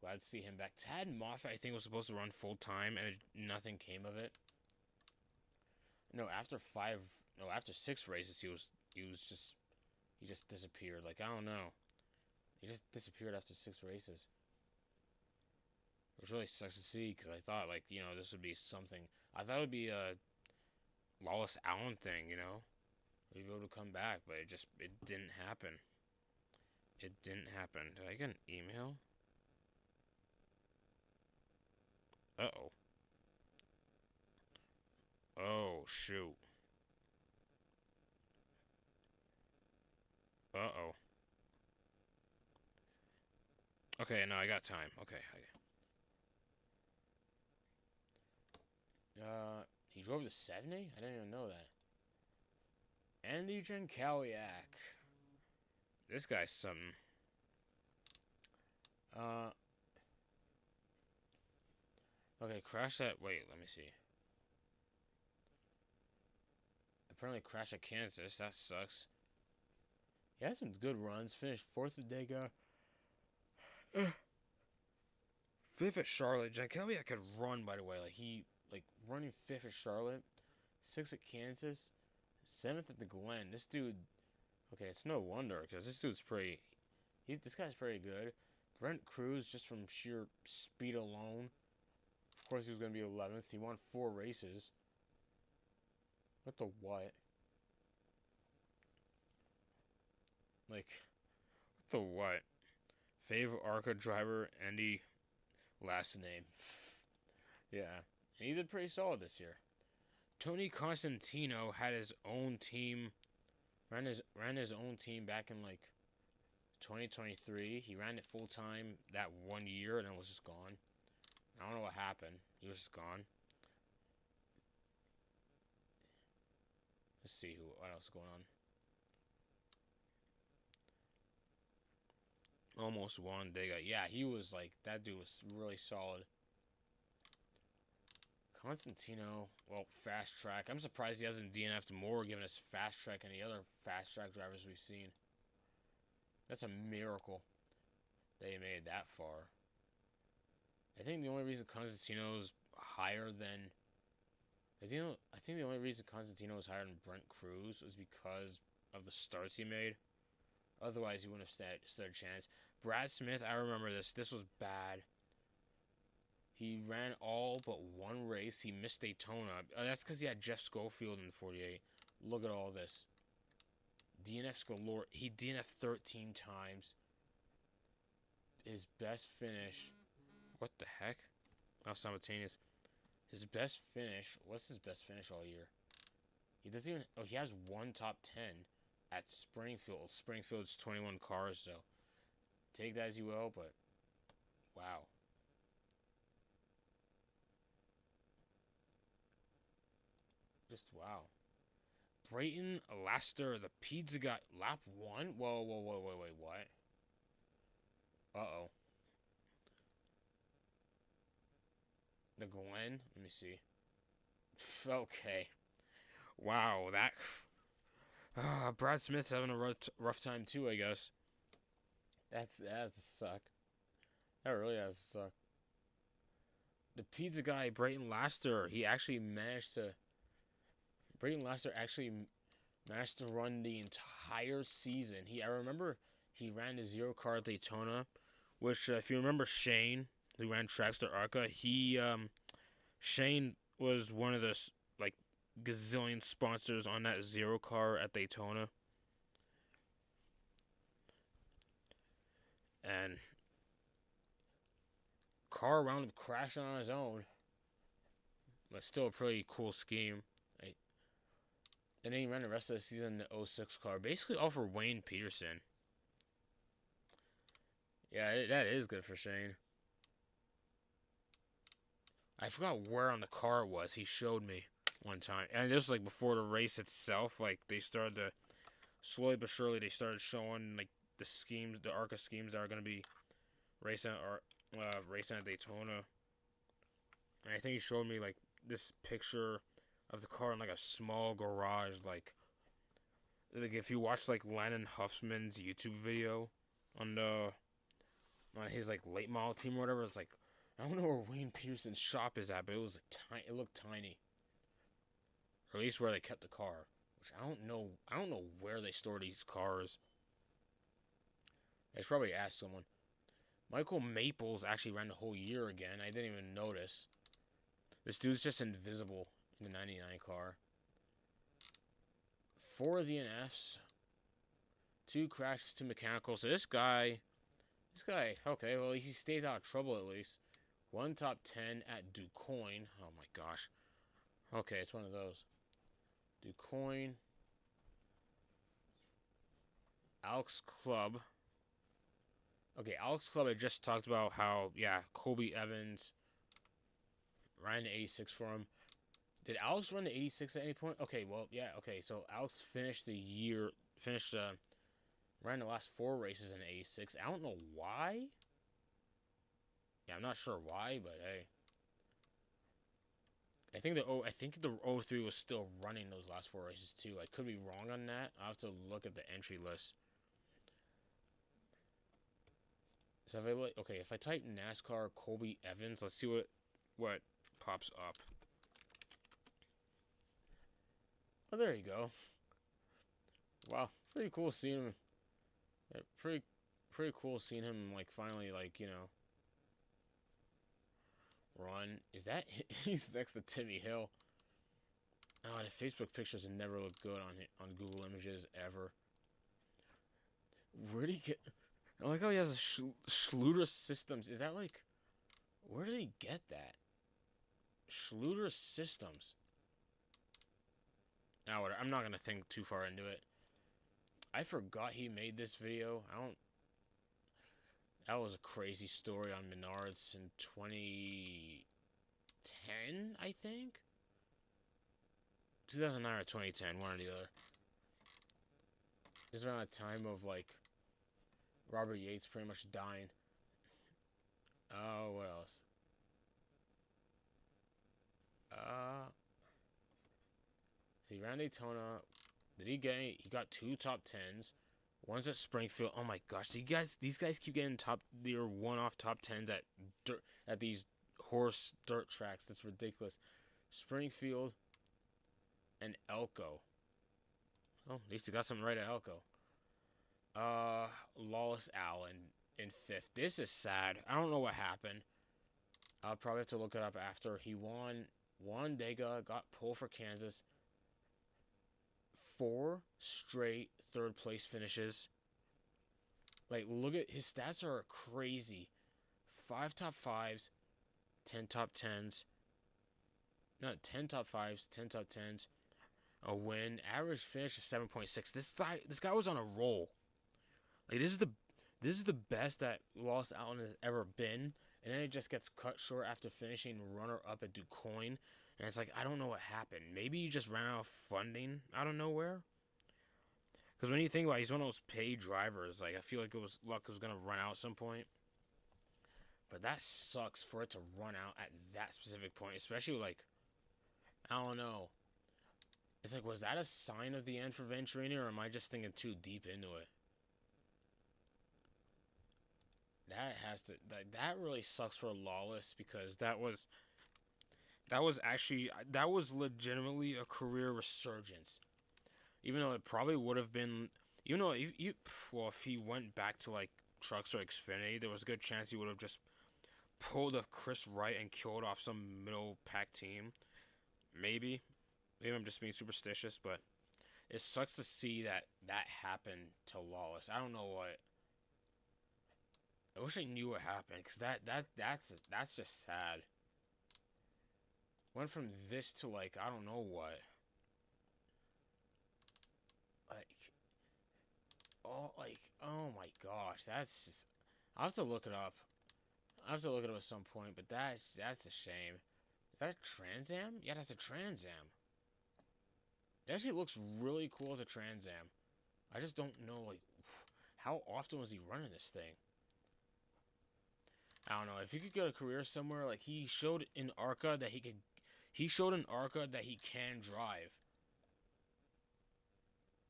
A: glad to see him back. Tad Moffat, I think, was supposed to run full time, and nothing came of it. No, after 6 races, he just disappeared. Like, I don't know, he just disappeared after 6 races. It was really sucks to see because I thought this would be something. I thought it would be a Lawless Allen thing, We'd be able to come back, but it didn't happen. It didn't happen. Did I get an email? Uh-oh. Oh, shoot. Uh-oh. Okay, no, I got time. Okay. He drove the 70? I didn't even know that. Andy Jankaliak. This guy's something. Okay, crash that. Wait, let me see. Apparently crashed at Kansas. That sucks. He had some good runs. Finished 4th at Dega. 5th at Charlotte. Jankaliak could run, by the way. Running 5th at Charlotte. 6th at Kansas. 7th at the Glen. This dude. Okay, it's no wonder because this dude's this guy's pretty good. Brent Cruz, just from sheer speed alone. Of course, he was going to be 11th. He won 4 races. What the what? What the what? Fave ARCA driver, Andy, last name. Yeah. And he did pretty solid this year. Tony Constantino had his own team. Ran his own team back in 2023. He ran it full time that 1 year and then was just gone. I don't know what happened. He was just gone. Let's see what else is going on. Almost won. Yeah, he was that dude was really solid. Constantino, well, fast track. I'm surprised he hasn't DNF'd more, given us fast track and the other fast track drivers we've seen. That's a miracle that he made it that far. I think the only reason Constantino's higher than I think the only reason Constantino was higher than Brent Cruz was because of the starts he made. Otherwise, he wouldn't have stood a chance. Brad Smith, I remember this. This was bad. He ran all but 1 race. He missed Daytona. That's because he had Jeff Schofield in the 48. Look at all this. DNFs galore. He DNF'd 13 times. His best finish. What the heck? Oh, simultaneous. His best finish. What's his best finish all year? He doesn't even. Oh, he has 1 top 10 at Springfield. Springfield's 21 cars, so take that as you will, but wow. Just wow. Brayton Laster, the pizza guy, lap 1? Whoa, wait, what? Uh-oh. The Glen? Let me see. Okay. Wow, that... Brad Smith's having a rough time too, I guess. That has to suck. That really has to suck. The pizza guy, Brayton Laster, he actually managed to... Brayton Laster actually managed to run the entire season. I remember he ran the 0 car at Daytona, which if you remember Shane, who ran Trackster ARCA, Shane was one of the like gazillion sponsors on that 0 car at Daytona, and car wound up crashing on his own, but still a pretty cool scheme. And then he ran the rest of the season in the '06 car, basically all for Wayne Peterson. Yeah, that is good for Shane. I forgot where on the car it was. He showed me one time, and this was like before the race itself. Like they started to slowly but surely they started showing like the schemes, the ARCA schemes that are going to be racing racing at Daytona. And I think he showed me like this picture of the car in like a small garage. Like if you watch like Landon Huffman's YouTube video on on his like late model team or whatever, it's like I don't know where Wayne Peterson's shop is at, but it was it looked tiny, or at least where they kept the car. Which I don't know. I don't know where they store these cars. I should probably ask someone. Michael Maples actually ran the whole year again. I didn't even notice. This dude's just invisible in the 99 car. 4 DNFs. 2 crashes, 2 mechanical. So this guy, okay, well, he stays out of trouble at least. 1 top 10 at DuQuoin. Oh my gosh. Okay, it's one of those. DuQuoin. Alex Club. Okay, Alex Club, I just talked about how, yeah, Colby Evans ran the 86 for him. Did Alex run the 86 at any point? Okay, well, yeah, okay. So Alex finished ran the last 4 races in the 86. I don't know why. Yeah, I'm not sure why, but hey. I think the 03 was still running those last 4 races too. I could be wrong on that. I'll have to look at the entry list. So if I type NASCAR Colby Evans, let's see what pops up. Oh, there you go. Wow, pretty cool seeing him. Yeah, pretty cool seeing him like finally run. Is that he's next to Timmy Hill? Oh, the Facebook pictures never look good on Google Images ever. Where'd he get? I like how he has a Schluter Systems. Is that like? Where did he get that? Schluter Systems. Now, I'm not gonna think too far into it. I forgot he made this video. That was a crazy story on Menards in 2010, I think. 2009 or 2010, one or the other. This is around a time of like Robert Yates pretty much dying. Oh, what else? See, ran Daytona. Did he get any? He got 2 top 10s. One's at Springfield. Oh my gosh, these guys keep getting their one-off top 10s at these horse dirt tracks. That's ridiculous. Springfield and Elko. Oh, at least he got something right at Elko. Lawless Al in 5th. This is sad. I don't know what happened. I'll probably have to look it up after. He won Dega, got pole for Kansas. 4 straight 3rd place finishes. Like, look at his stats are crazy. 5 top 5s, 10 top 10s. No, 10 top 5s, 10 top 10s. A win. Average finish is 7.6. This guy was on a roll. Like, this is the best that Lost Allen has ever been, and then it just gets cut short after finishing runner-up at DuQuoin, and it's like, I don't know what happened. Maybe you just ran out of funding out of nowhere? Because when you think about it, he's one of those paid drivers. Like, I feel like luck was going to run out at some point. But that sucks for it to run out at that specific point, especially, like, I don't know. It's like, was that a sign of the end for Venturini, or am I just thinking too deep into it? That really sucks for Lawless, because that was legitimately a career resurgence. Even though it probably would have been, even though if he went back to like trucks or Xfinity, there was a good chance he would have just pulled a Chris Wright and killed off some middle pack team. Maybe, maybe I'm just being superstitious, but it sucks to see that happen to Lawless. I don't know what. I wish I knew what happened, because that's just sad. Went from this to like I don't know what. Like oh my gosh, that's just. I'll have to look it up. I have to look it up at some point, but that's a shame. Is that a Trans Am? Yeah, that's a Trans Am. It actually looks really cool as a Trans Am. I just don't know like how often was he running this thing. I don't know. If he could get a career somewhere, like he showed in ARCA that he could. He showed in ARCA that he can drive.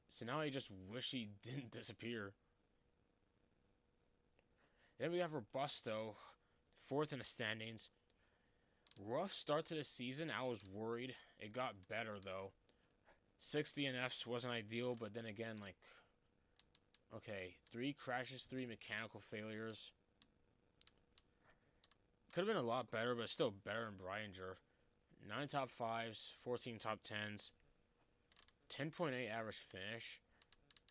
A: So now I just wish he didn't disappear. Then we have Robusto, fourth in the standings. Rough start to the season. I was worried. It got better though. 60 DNFs wasn't ideal, but then again, like, okay, 3 crashes, 3 mechanical failures. Could have been a lot better, but still better than Brianger. 9 top 5s, 14 top 10s, 10.8 average finish,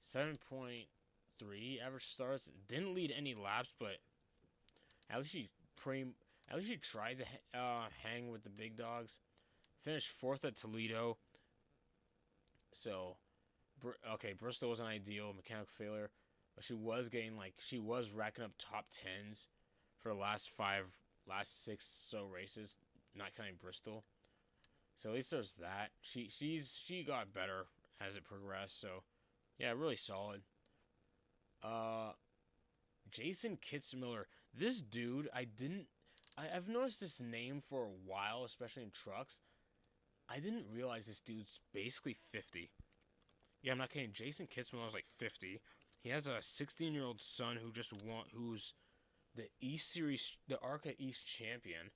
A: 7.3 average starts. Didn't lead any laps, but at least he tried to hang with the big dogs. Finished 4th at Toledo. So, okay, Bristol wasn't ideal, mechanical failure, but she was racking up top 10s for the last 6 so races, not counting Bristol. So at least there's that. She got better as it progressed. So yeah, really solid. Jason Kitzmiller, this dude, I've noticed this name for a while, especially in trucks. I didn't realize this dude's basically 50. Yeah, I'm not kidding. Jason Kitzmiller is like 50. He has a 16-year-old son who's the East Series, the ARCA East champion.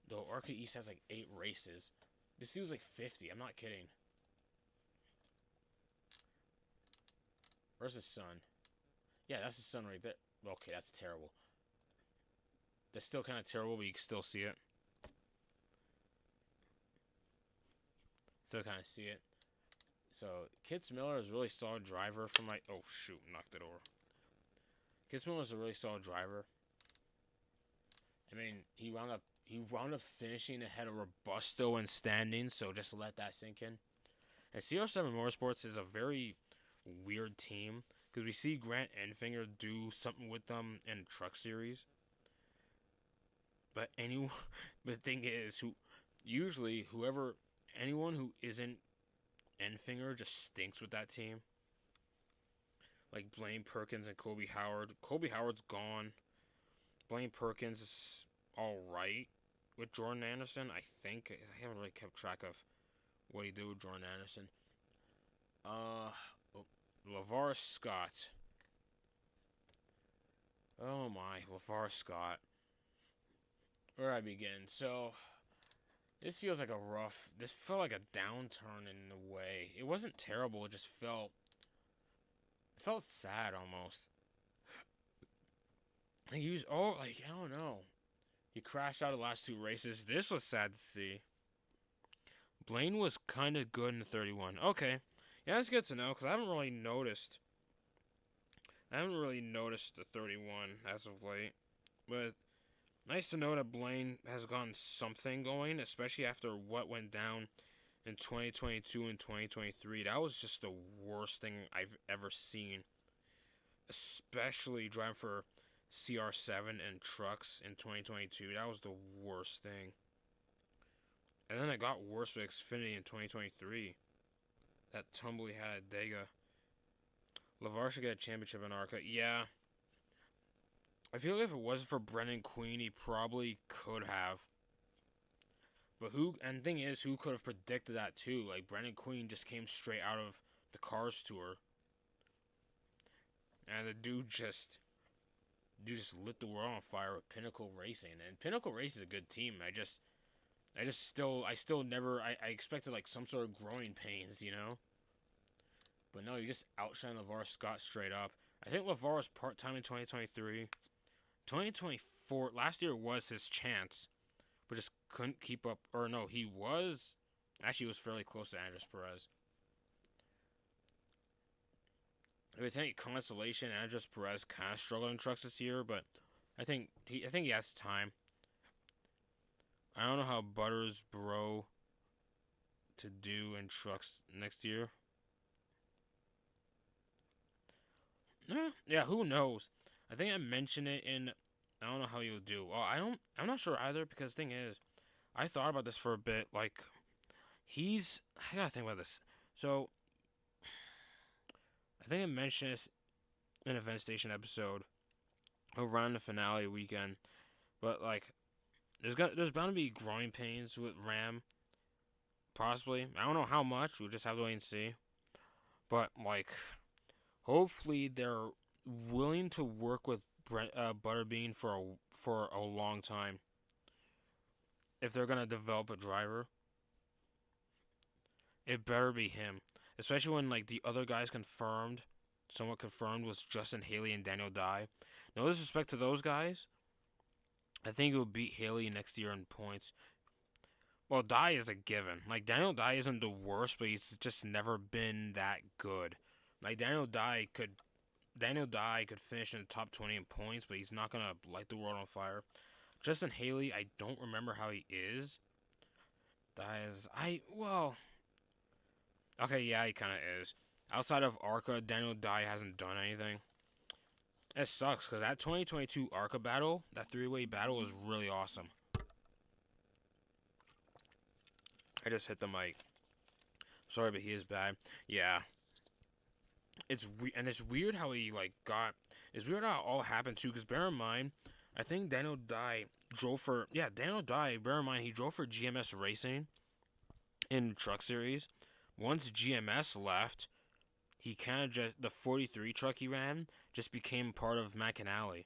A: Though ARCA East has like 8 races. This dude's like 50. I'm not kidding. Where's his son? Yeah, that's his son right there. Okay, that's terrible. That's still kind of terrible, but you can still see it. Still kind of see it. So, Kitzmiller is a really solid driver from like... Oh, shoot. Knocked it over. Kitzmiller is a really solid driver. I mean, he wound up finishing ahead of Robusto in standings, so just let that sink in. And CR7 Motorsports is a very weird team, because we see Grant Enfinger do something with them in Truck Series. But the thing is, anyone who isn't Enfinger just stinks with that team. Like Blaine Perkins and Kobe Howard. Kobe Howard's gone. Blaine Perkins is alright with Jordan Anderson, I think. I haven't really kept track of what he did with Jordan Anderson. LeVar Scott. Oh my, LeVar Scott. Where do I begin? So, this felt like a downturn in a way. It wasn't terrible, it just felt sad almost. He was I don't know. He crashed out of the last 2 races. This was sad to see. Blaine was kind of good in the 31. Okay. Yeah, that's good to know, because I haven't really noticed the 31 as of late. But nice to know that Blaine has gotten something going, especially after what went down in 2022 and 2023. That was just the worst thing I've ever seen. Especially driving for CR7 and trucks in 2022. That was the worst thing. And then it got worse with Xfinity in 2023. That tumble he had at Dega. LeVar should get a championship in ARCA. Yeah. I feel like if it wasn't for Brendan Queen, he probably could have. But who could have predicted that too? Like, Brendan Queen just came straight out of the Cars Tour. And the dude just lit the world on fire with Pinnacle Racing. And Pinnacle Racing is a good team. I expected like some sort of growing pains, you know? But no, you just outshine LeVar Scott straight up. I think LeVar was part-time in 2023. 2024, last year was his chance, but just couldn't keep up. Or no, he was. Actually, he was fairly close to Andres Perez. If it's any consolation, Andres Perez kind of struggled in trucks this year, but I think he has time. I don't know how Butters Bro to do in trucks next year. Yeah, who knows? I think I mentioned it in. I don't know how he'll do. Well, I'm not sure either because the thing is, I thought about this for a bit. Like, I gotta think about this. So, I think I mentioned this in a Event Station episode around the finale weekend. But like, there's bound to be growing pains with Ram. Possibly. I don't know how much. We'll just have to wait and see. But like, hopefully they're willing to work with Butterbean for a long time. If they're gonna develop a driver, it better be him. Especially when like the other guys somewhat confirmed, was Justin Haley and Daniel Dye. No disrespect to those guys. I think he'll beat Haley next year in points. Well, Dye is a given. Like, Daniel Dye isn't the worst, but he's just never been that good. Like, Daniel Dye could finish in the top 20 in points, but he's not gonna light the world on fire. Justin Haley, I don't remember how he is. Okay, yeah, he kind of is. Outside of ARCA, Daniel Dye hasn't done anything. It sucks, because that 2022 ARCA battle, that three-way battle, was really awesome. I just hit the mic. Sorry, but he is bad. Yeah. It's weird how he, like, it's weird how it all happened, too, because bear in mind, I think Daniel Dye drove for... Yeah, Daniel Dye, bear in mind, he drove for GMS Racing in Truck Series. Once GMS left, he kind of just... The 43 truck he ran just became part of McAnally.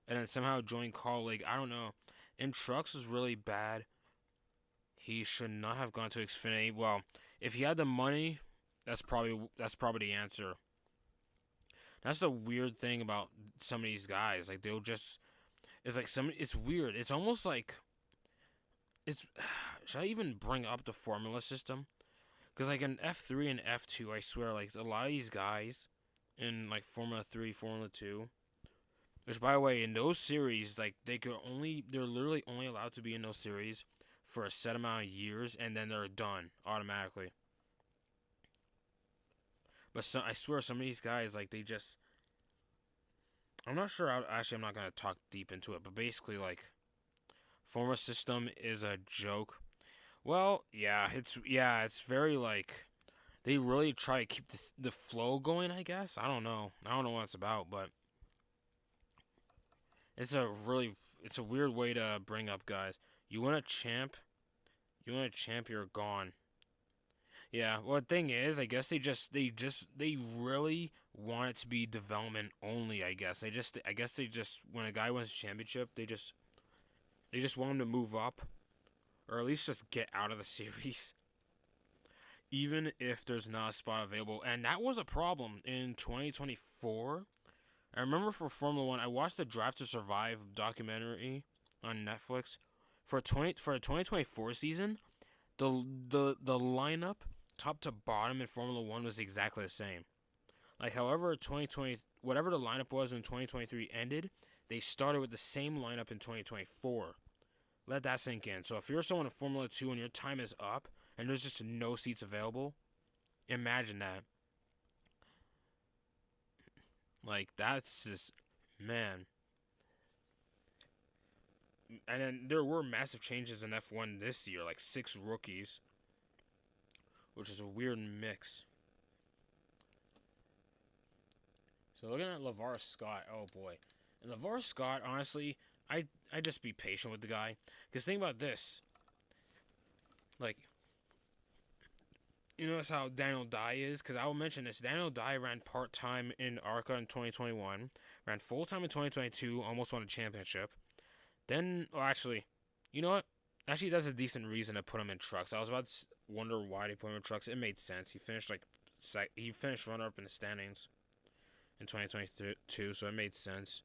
A: And then somehow joined Carl League. I don't know. In trucks was really bad. He should not have gone to Xfinity. Well, if he had the money, that's probably the answer. That's the weird thing about some of these guys. Like, they'll just... It's weird. It's almost like... Should I even bring up the formula system? Because, like, in F3 and F2, I swear, like, a lot of these guys in, like, Formula 3, Formula 2... Which, by the way, in those series, like, they're literally only allowed to be in those series for a set amount of years, and then they're done automatically. But I swear, some of these guys, like, they just... I'm not sure. I'm not going to talk deep into it, but basically, like, formula system is a joke. Well, yeah, it's very, like... They really try to keep the flow going, I guess. I don't know what it's about, but... It's a weird way to bring up guys. You want a champ, you're gone. Yeah, well, the thing is, I guess they really want it to be development only, I guess. When a guy wins a championship, they just want him to move up, or at least just get out of the series. Even if there's not a spot available. And that was a problem in 2024. I remember for Formula 1, I watched the Drive to Survive documentary on Netflix. For a 2024 season, the lineup, top to bottom in Formula 1 was exactly the same. Like, however, whatever the lineup was when 2023 ended, they started with the same lineup in 2024. Let that sink in. So if you're someone in Formula 2 and your time is up, and there's just no seats available, imagine that. Like, that's just, man. And then there were massive changes in F1 this year, like 6 rookies, which is a weird mix. So looking at LeVar Scott, oh boy. And LeVar Scott, honestly, I just be patient with the guy. Because think about this. Like, you notice how Daniel Dye is? Because I will mention this. Daniel Dye ran part-time in ARCA in 2021. Ran full-time in 2022. Almost won a championship. Then, well, actually, you know what? Actually, that's a decent reason to put him in trucks. I was about to wonder why they put him in trucks. It made sense. He finished, like, he finished runner up in the standings in 2022, so it made sense.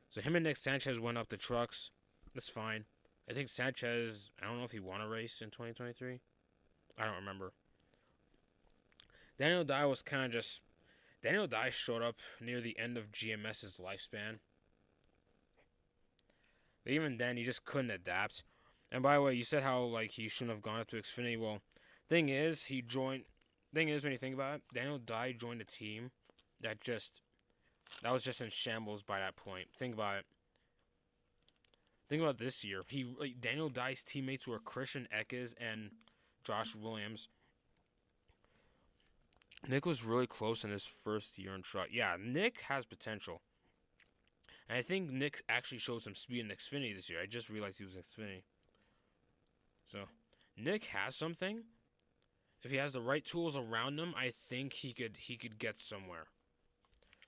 A: So him and Nick Sanchez went up the trucks. That's fine. I think Sanchez, I don't know if he won a race in 2023. I don't remember. Daniel Dye was kind of just... Daniel Dye showed up near the end of GMS's lifespan. But even then, he just couldn't adapt. And by the way, you said how like he shouldn't have gone up to Xfinity. Well, thing is, when you think about it, Daniel Dye joined a team that was just in shambles by that point. Think about it. Think about this year. Daniel Dye's teammates were Christian Eckes and Josh Williams. Nick was really close in his first year in truck. Yeah, Nick has potential. And I think Nick actually showed some speed in Xfinity this year. I just realized he was in Xfinity. So, Nick has something. If he has the right tools around him, I think he could get somewhere.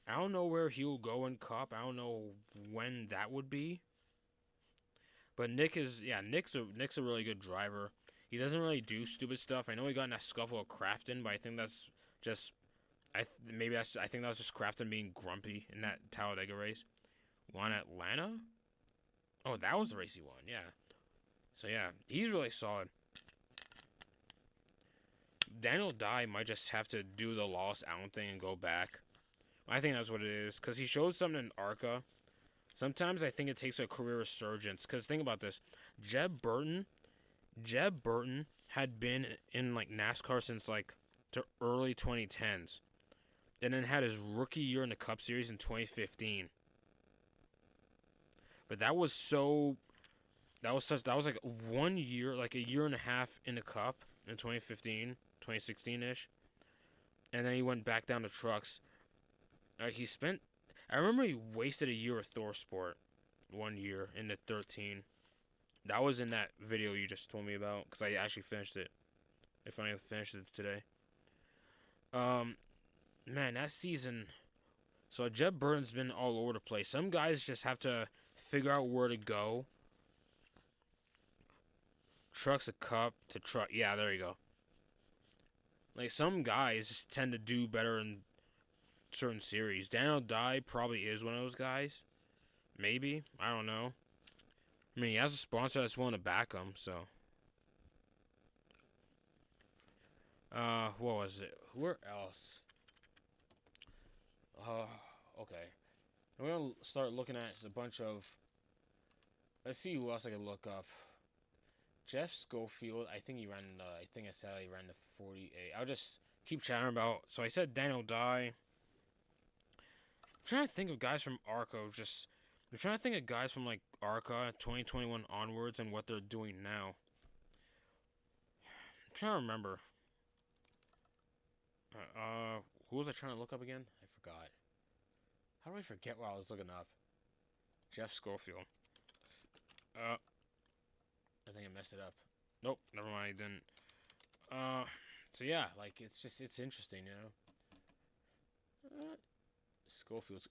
A: I don't know where he'll go in Cup. I don't know when that would be. But Nick's a really good driver. He doesn't really do stupid stuff. I know he got in that scuffle with Crafton, but I think that's just I think that was just Crafton being grumpy in that Talladega race. Won Atlanta? Oh, that was the race he won. Yeah. So yeah, he's really solid. Daniel Dye might just have to do the Lost Allen thing and go back. I think that's what it is, because he showed something in ARCA. Sometimes I think it takes a career resurgence, because think about this. Jeb Burton had been in like NASCAR since like the early 2010s, and then had his rookie year in the Cup Series in 2015. But that was like 1 year, like a year and a half in the Cup in 2015, 2016-ish. And then he went back down to trucks. I remember he wasted a year with ThorSport 1 year in the 13. That was in that video you just told me about, because I actually finished it. I finally finished it today. Man, that season... So Jeb Burton's been all over the place. Some guys just have to figure out where to go. Truck's a Cup to truck. Yeah, there you go. Like, some guys just tend to do better in certain series. Daniel Dye probably is one of those guys. Maybe. I don't know. I mean, he has a sponsor that's willing to back him, so. What was it? Where else? Okay. I'm gonna start looking at a bunch of... Let's see who else I can look up. Jeff Schofield, I think I said he ran the 48. I'll just keep chatting about... So I said Daniel Dye. I'm trying to think of guys from ARCA. I'm trying to think of guys from, like, ARCA 2021 onwards and what they're doing now. I'm trying to remember. Who was I trying to look up again? I forgot. How do I forget what I was looking up? Jeff Schofield. I think I messed it up. Nope, never mind, I didn't. So yeah, like, it's interesting, you know? Schofield's...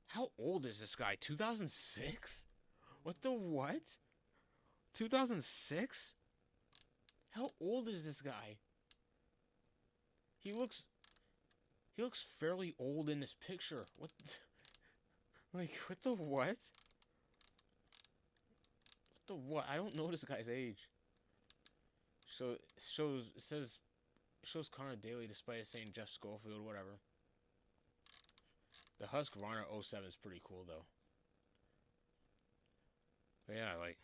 A: How old is this guy? 2006? What the what? 2006? How old is this guy? He looks fairly old in this picture. What? Like, what the what? What the what? I don't know this guy's age. So it shows Connor Daly despite it saying Jeff Schofield, whatever. The Husqvarna 07 is pretty cool though. But yeah, like.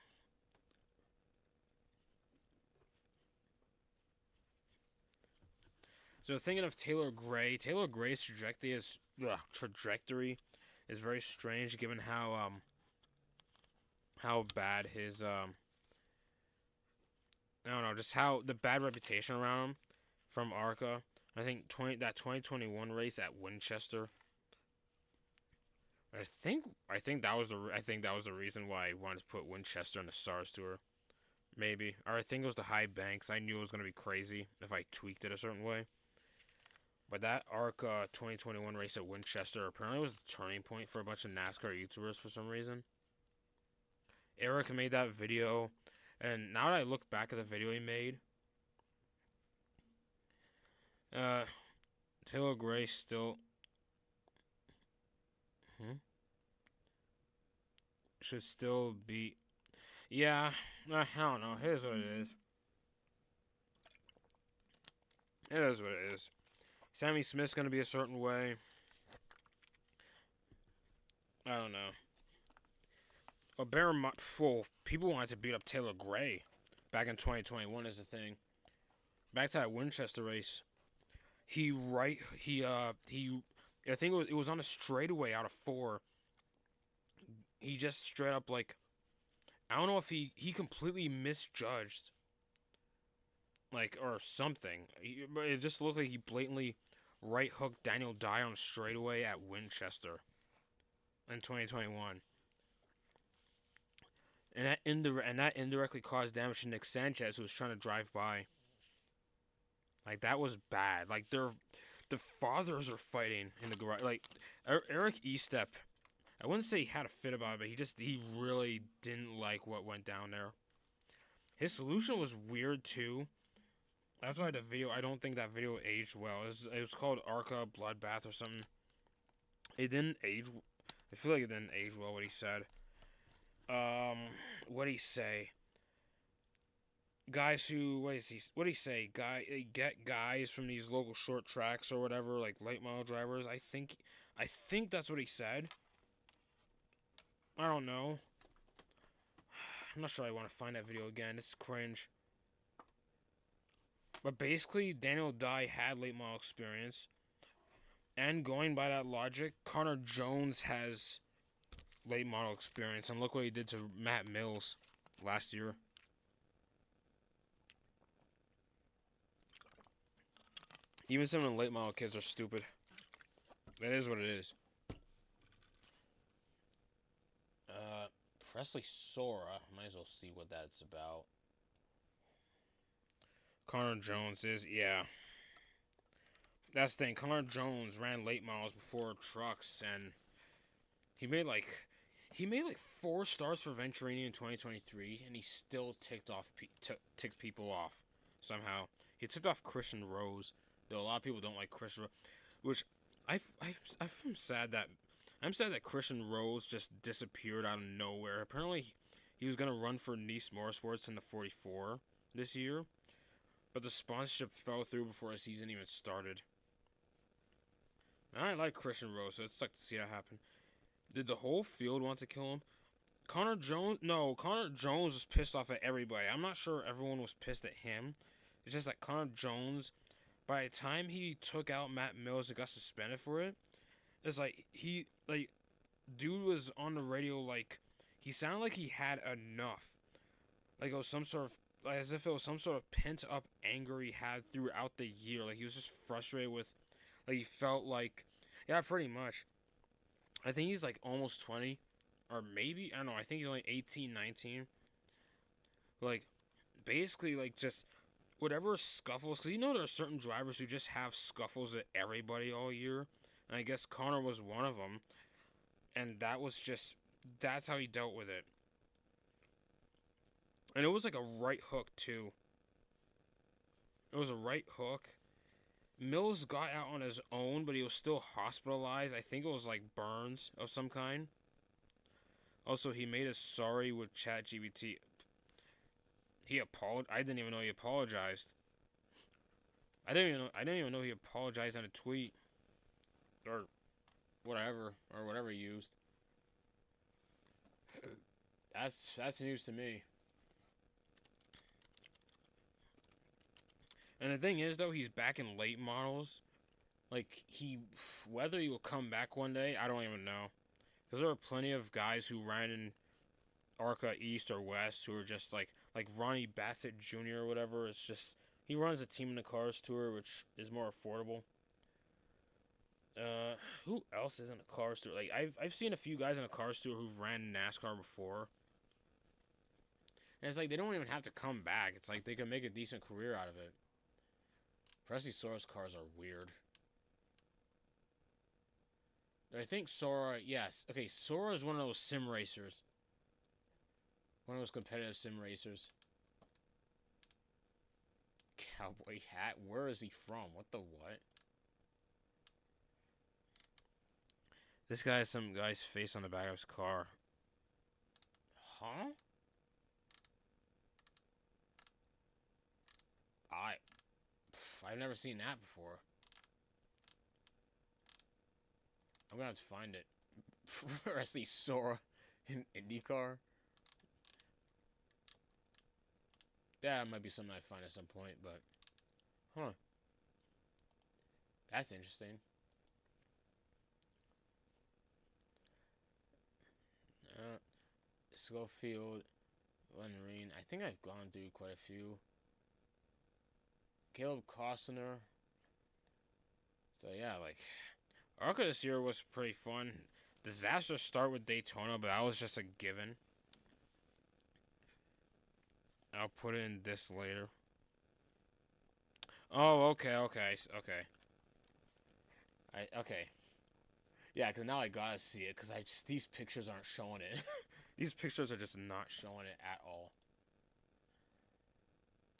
A: So thinking of Taylor Gray's trajectory is very strange given how bad his I don't know, just how the bad reputation around him from ARCA. I think 2021 race at Winchester. I think that was the reason why I wanted to put Winchester in the Stars Tour. Maybe. Or I think it was the high banks. I knew it was going to be crazy if I tweaked it a certain way. But that ARCA 2021 race at Winchester apparently was the turning point for a bunch of NASCAR YouTubers for some reason. Eric made that video, and now that I look back at the video he made, Uh, Taylor Gray still hmm, should still be. Yeah, I don't know. Here's what it is. It is what it is. Sammy Smith's gonna be a certain way. I don't know. Well, people wanted to beat up Taylor Gray back in 2021 is the thing. Back to that Winchester race. He I think it was on a straightaway out of 4. He just straight up like I don't know if he completely misjudged like or something. But it just looked like he blatantly right hooked Daniel Dye on a straightaway at Winchester in 2021. And that indirectly caused damage to Nick Sanchez, who was trying to drive by. Like that was bad. Like the fathers are fighting in the garage. Like Eric Estep, I wouldn't say he had a fit about it, but he really didn't like what went down there. His solution was weird too. That's why I don't think that video aged well. It was called ARCA Bloodbath or something. It didn't age. I feel like it didn't age well what he said. What did he say? Guys who what do you say? Get guys from these local short tracks or whatever, like late model drivers. I think that's what he said. I don't know. I'm not sure I want to find that video again. It's cringe. But basically, Daniel Dye had late model experience, and going by that logic, Connor Jones has late model experience, and look what he did to Matt Mills last year. Even some of the late model kids are stupid. That is what it is. Presley Sora. Might as well see what that's about. Connor Jones is, yeah. That's the thing. Connor Jones ran late models before trucks, and he made like 4 stars for Venturini in 2023, and he still ticked people off somehow. He ticked off Christian Rose, though a lot of people don't like Christian Rose, which I'm sad that Christian Rose just disappeared out of nowhere. Apparently, he was gonna run for Nice Motorsports in the 44 this year, but the sponsorship fell through before the season even started. I like Christian Rose, so it's like to see that happen. Did the whole field want to kill him? Connor Jones? No, Connor Jones was pissed off at everybody. I'm not sure everyone was pissed at him. It's just that Connor Jones, by the time he took out Matt Mills and got suspended for it, it's like dude was on the radio like he sounded like he had enough. Like it was some sort of as if it was some sort of pent up anger he had throughout the year. Like he was just frustrated with like he felt like yeah, pretty much. I think he's like almost 20 or maybe I don't know. I think he's only 18, 19. Like basically like just whatever scuffles cuz there are certain drivers who just have scuffles with everybody all year. And I guess Connor was one of them. And that's how he dealt with it. And it was like a right hook, too. It was a right hook. Mills got out on his own, but he was still hospitalized. I think it was like burns of some kind. Also, he made us sorry with ChatGPT. I didn't even know he apologized. I didn't even know he apologized on a tweet. Or whatever he used. That's news to me. And the thing is, though, he's back in late models. Like whether he will come back one day, I don't even know. Because there are plenty of guys who ran in ARCA East or West who are just like Ronnie Bassett Jr. or whatever. It's just he runs a Team in the Cars tour, which is more affordable. Who else is in a Cars tour? Like I've seen a few guys in a Cars tour who've ran NASCAR before. And it's like they don't even have to come back. It's like they can make a decent career out of it. Presley Sora's cars are weird. I think Sora, yes. Okay, Sora is one of those sim racers. One of those competitive sim racers. cowboy hat. Where is he from? What the what? This guy has some guy's face on the back of his car. Huh? I've never seen that before. I'm gonna have to find it. I see Sora in IndyCar. That might be something I find at some point, but huh? That's interesting. Schofield, Lenreen. I think I've gone through quite a few. Caleb Costner. So yeah, like ARCA this year was pretty fun. Disaster start with Daytona, but that was just a given. I'll put in this later. Oh, okay. Okay. Yeah, because now I gotta see it, because these pictures aren't showing it. These pictures are just not showing it at all.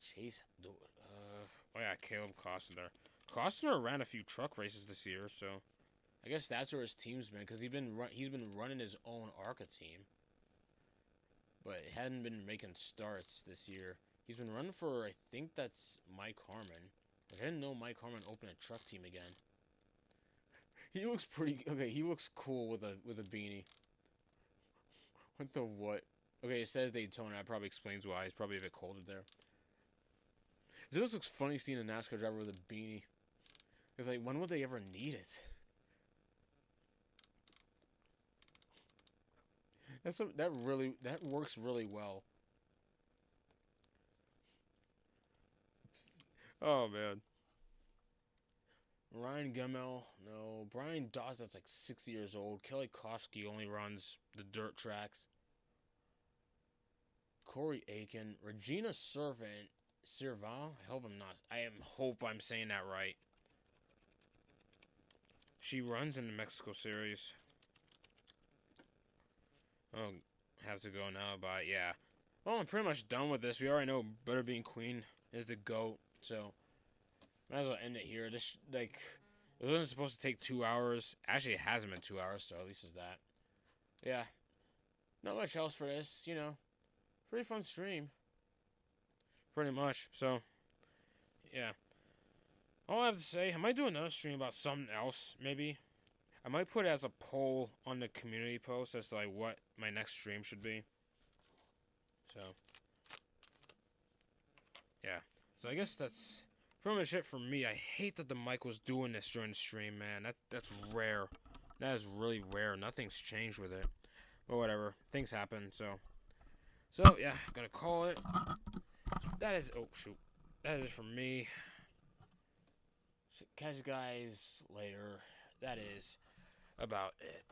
A: Chase, oh yeah, Caleb Costner. Costner ran a few truck races this year, so I guess that's where his team's been, because he's been running his own ARCA team, but hadn't been making starts this year. He's been running for, I think that's Mike Harmon, which I didn't know Mike Harmon opened a truck team again. He looks pretty okay. He looks cool with a beanie. What the what? Okay, it says Daytona. That probably explains why. It's probably a bit colder there. It just looks funny seeing a NASCAR driver with a beanie. It's like, when would they ever need it? That works really well. Oh man. Ryan Gemmell, no. Brian Dawes, that's like 60 years old. Kelly Kofsky only runs the dirt tracks. Corey Aiken, Regina Servant, Serval. I hope I'm saying that right. She runs in the Mexico Series. Oh, have to go now, but yeah. Well, I'm pretty much done with this. We already know Better Being Queen is the GOAT, so might as well end it here. This, like, it wasn't supposed to take 2 hours. Actually, it hasn't been 2 hours, so at least it's that. Yeah. Not much else for this, you know. Pretty fun stream. Pretty much, so, yeah. All I have to say, I might do another stream about something else, maybe. I might put it as a poll on the community post as to, like, what my next stream should be. So, yeah. So I guess that's pretty much it for me. I hate that the mic was doing this during the stream, man. That's rare. That is really rare. Nothing's changed with it. But whatever. Things happen, so yeah, gonna call it. That is, oh shoot. That is for me. Catch you guys later. That is about it.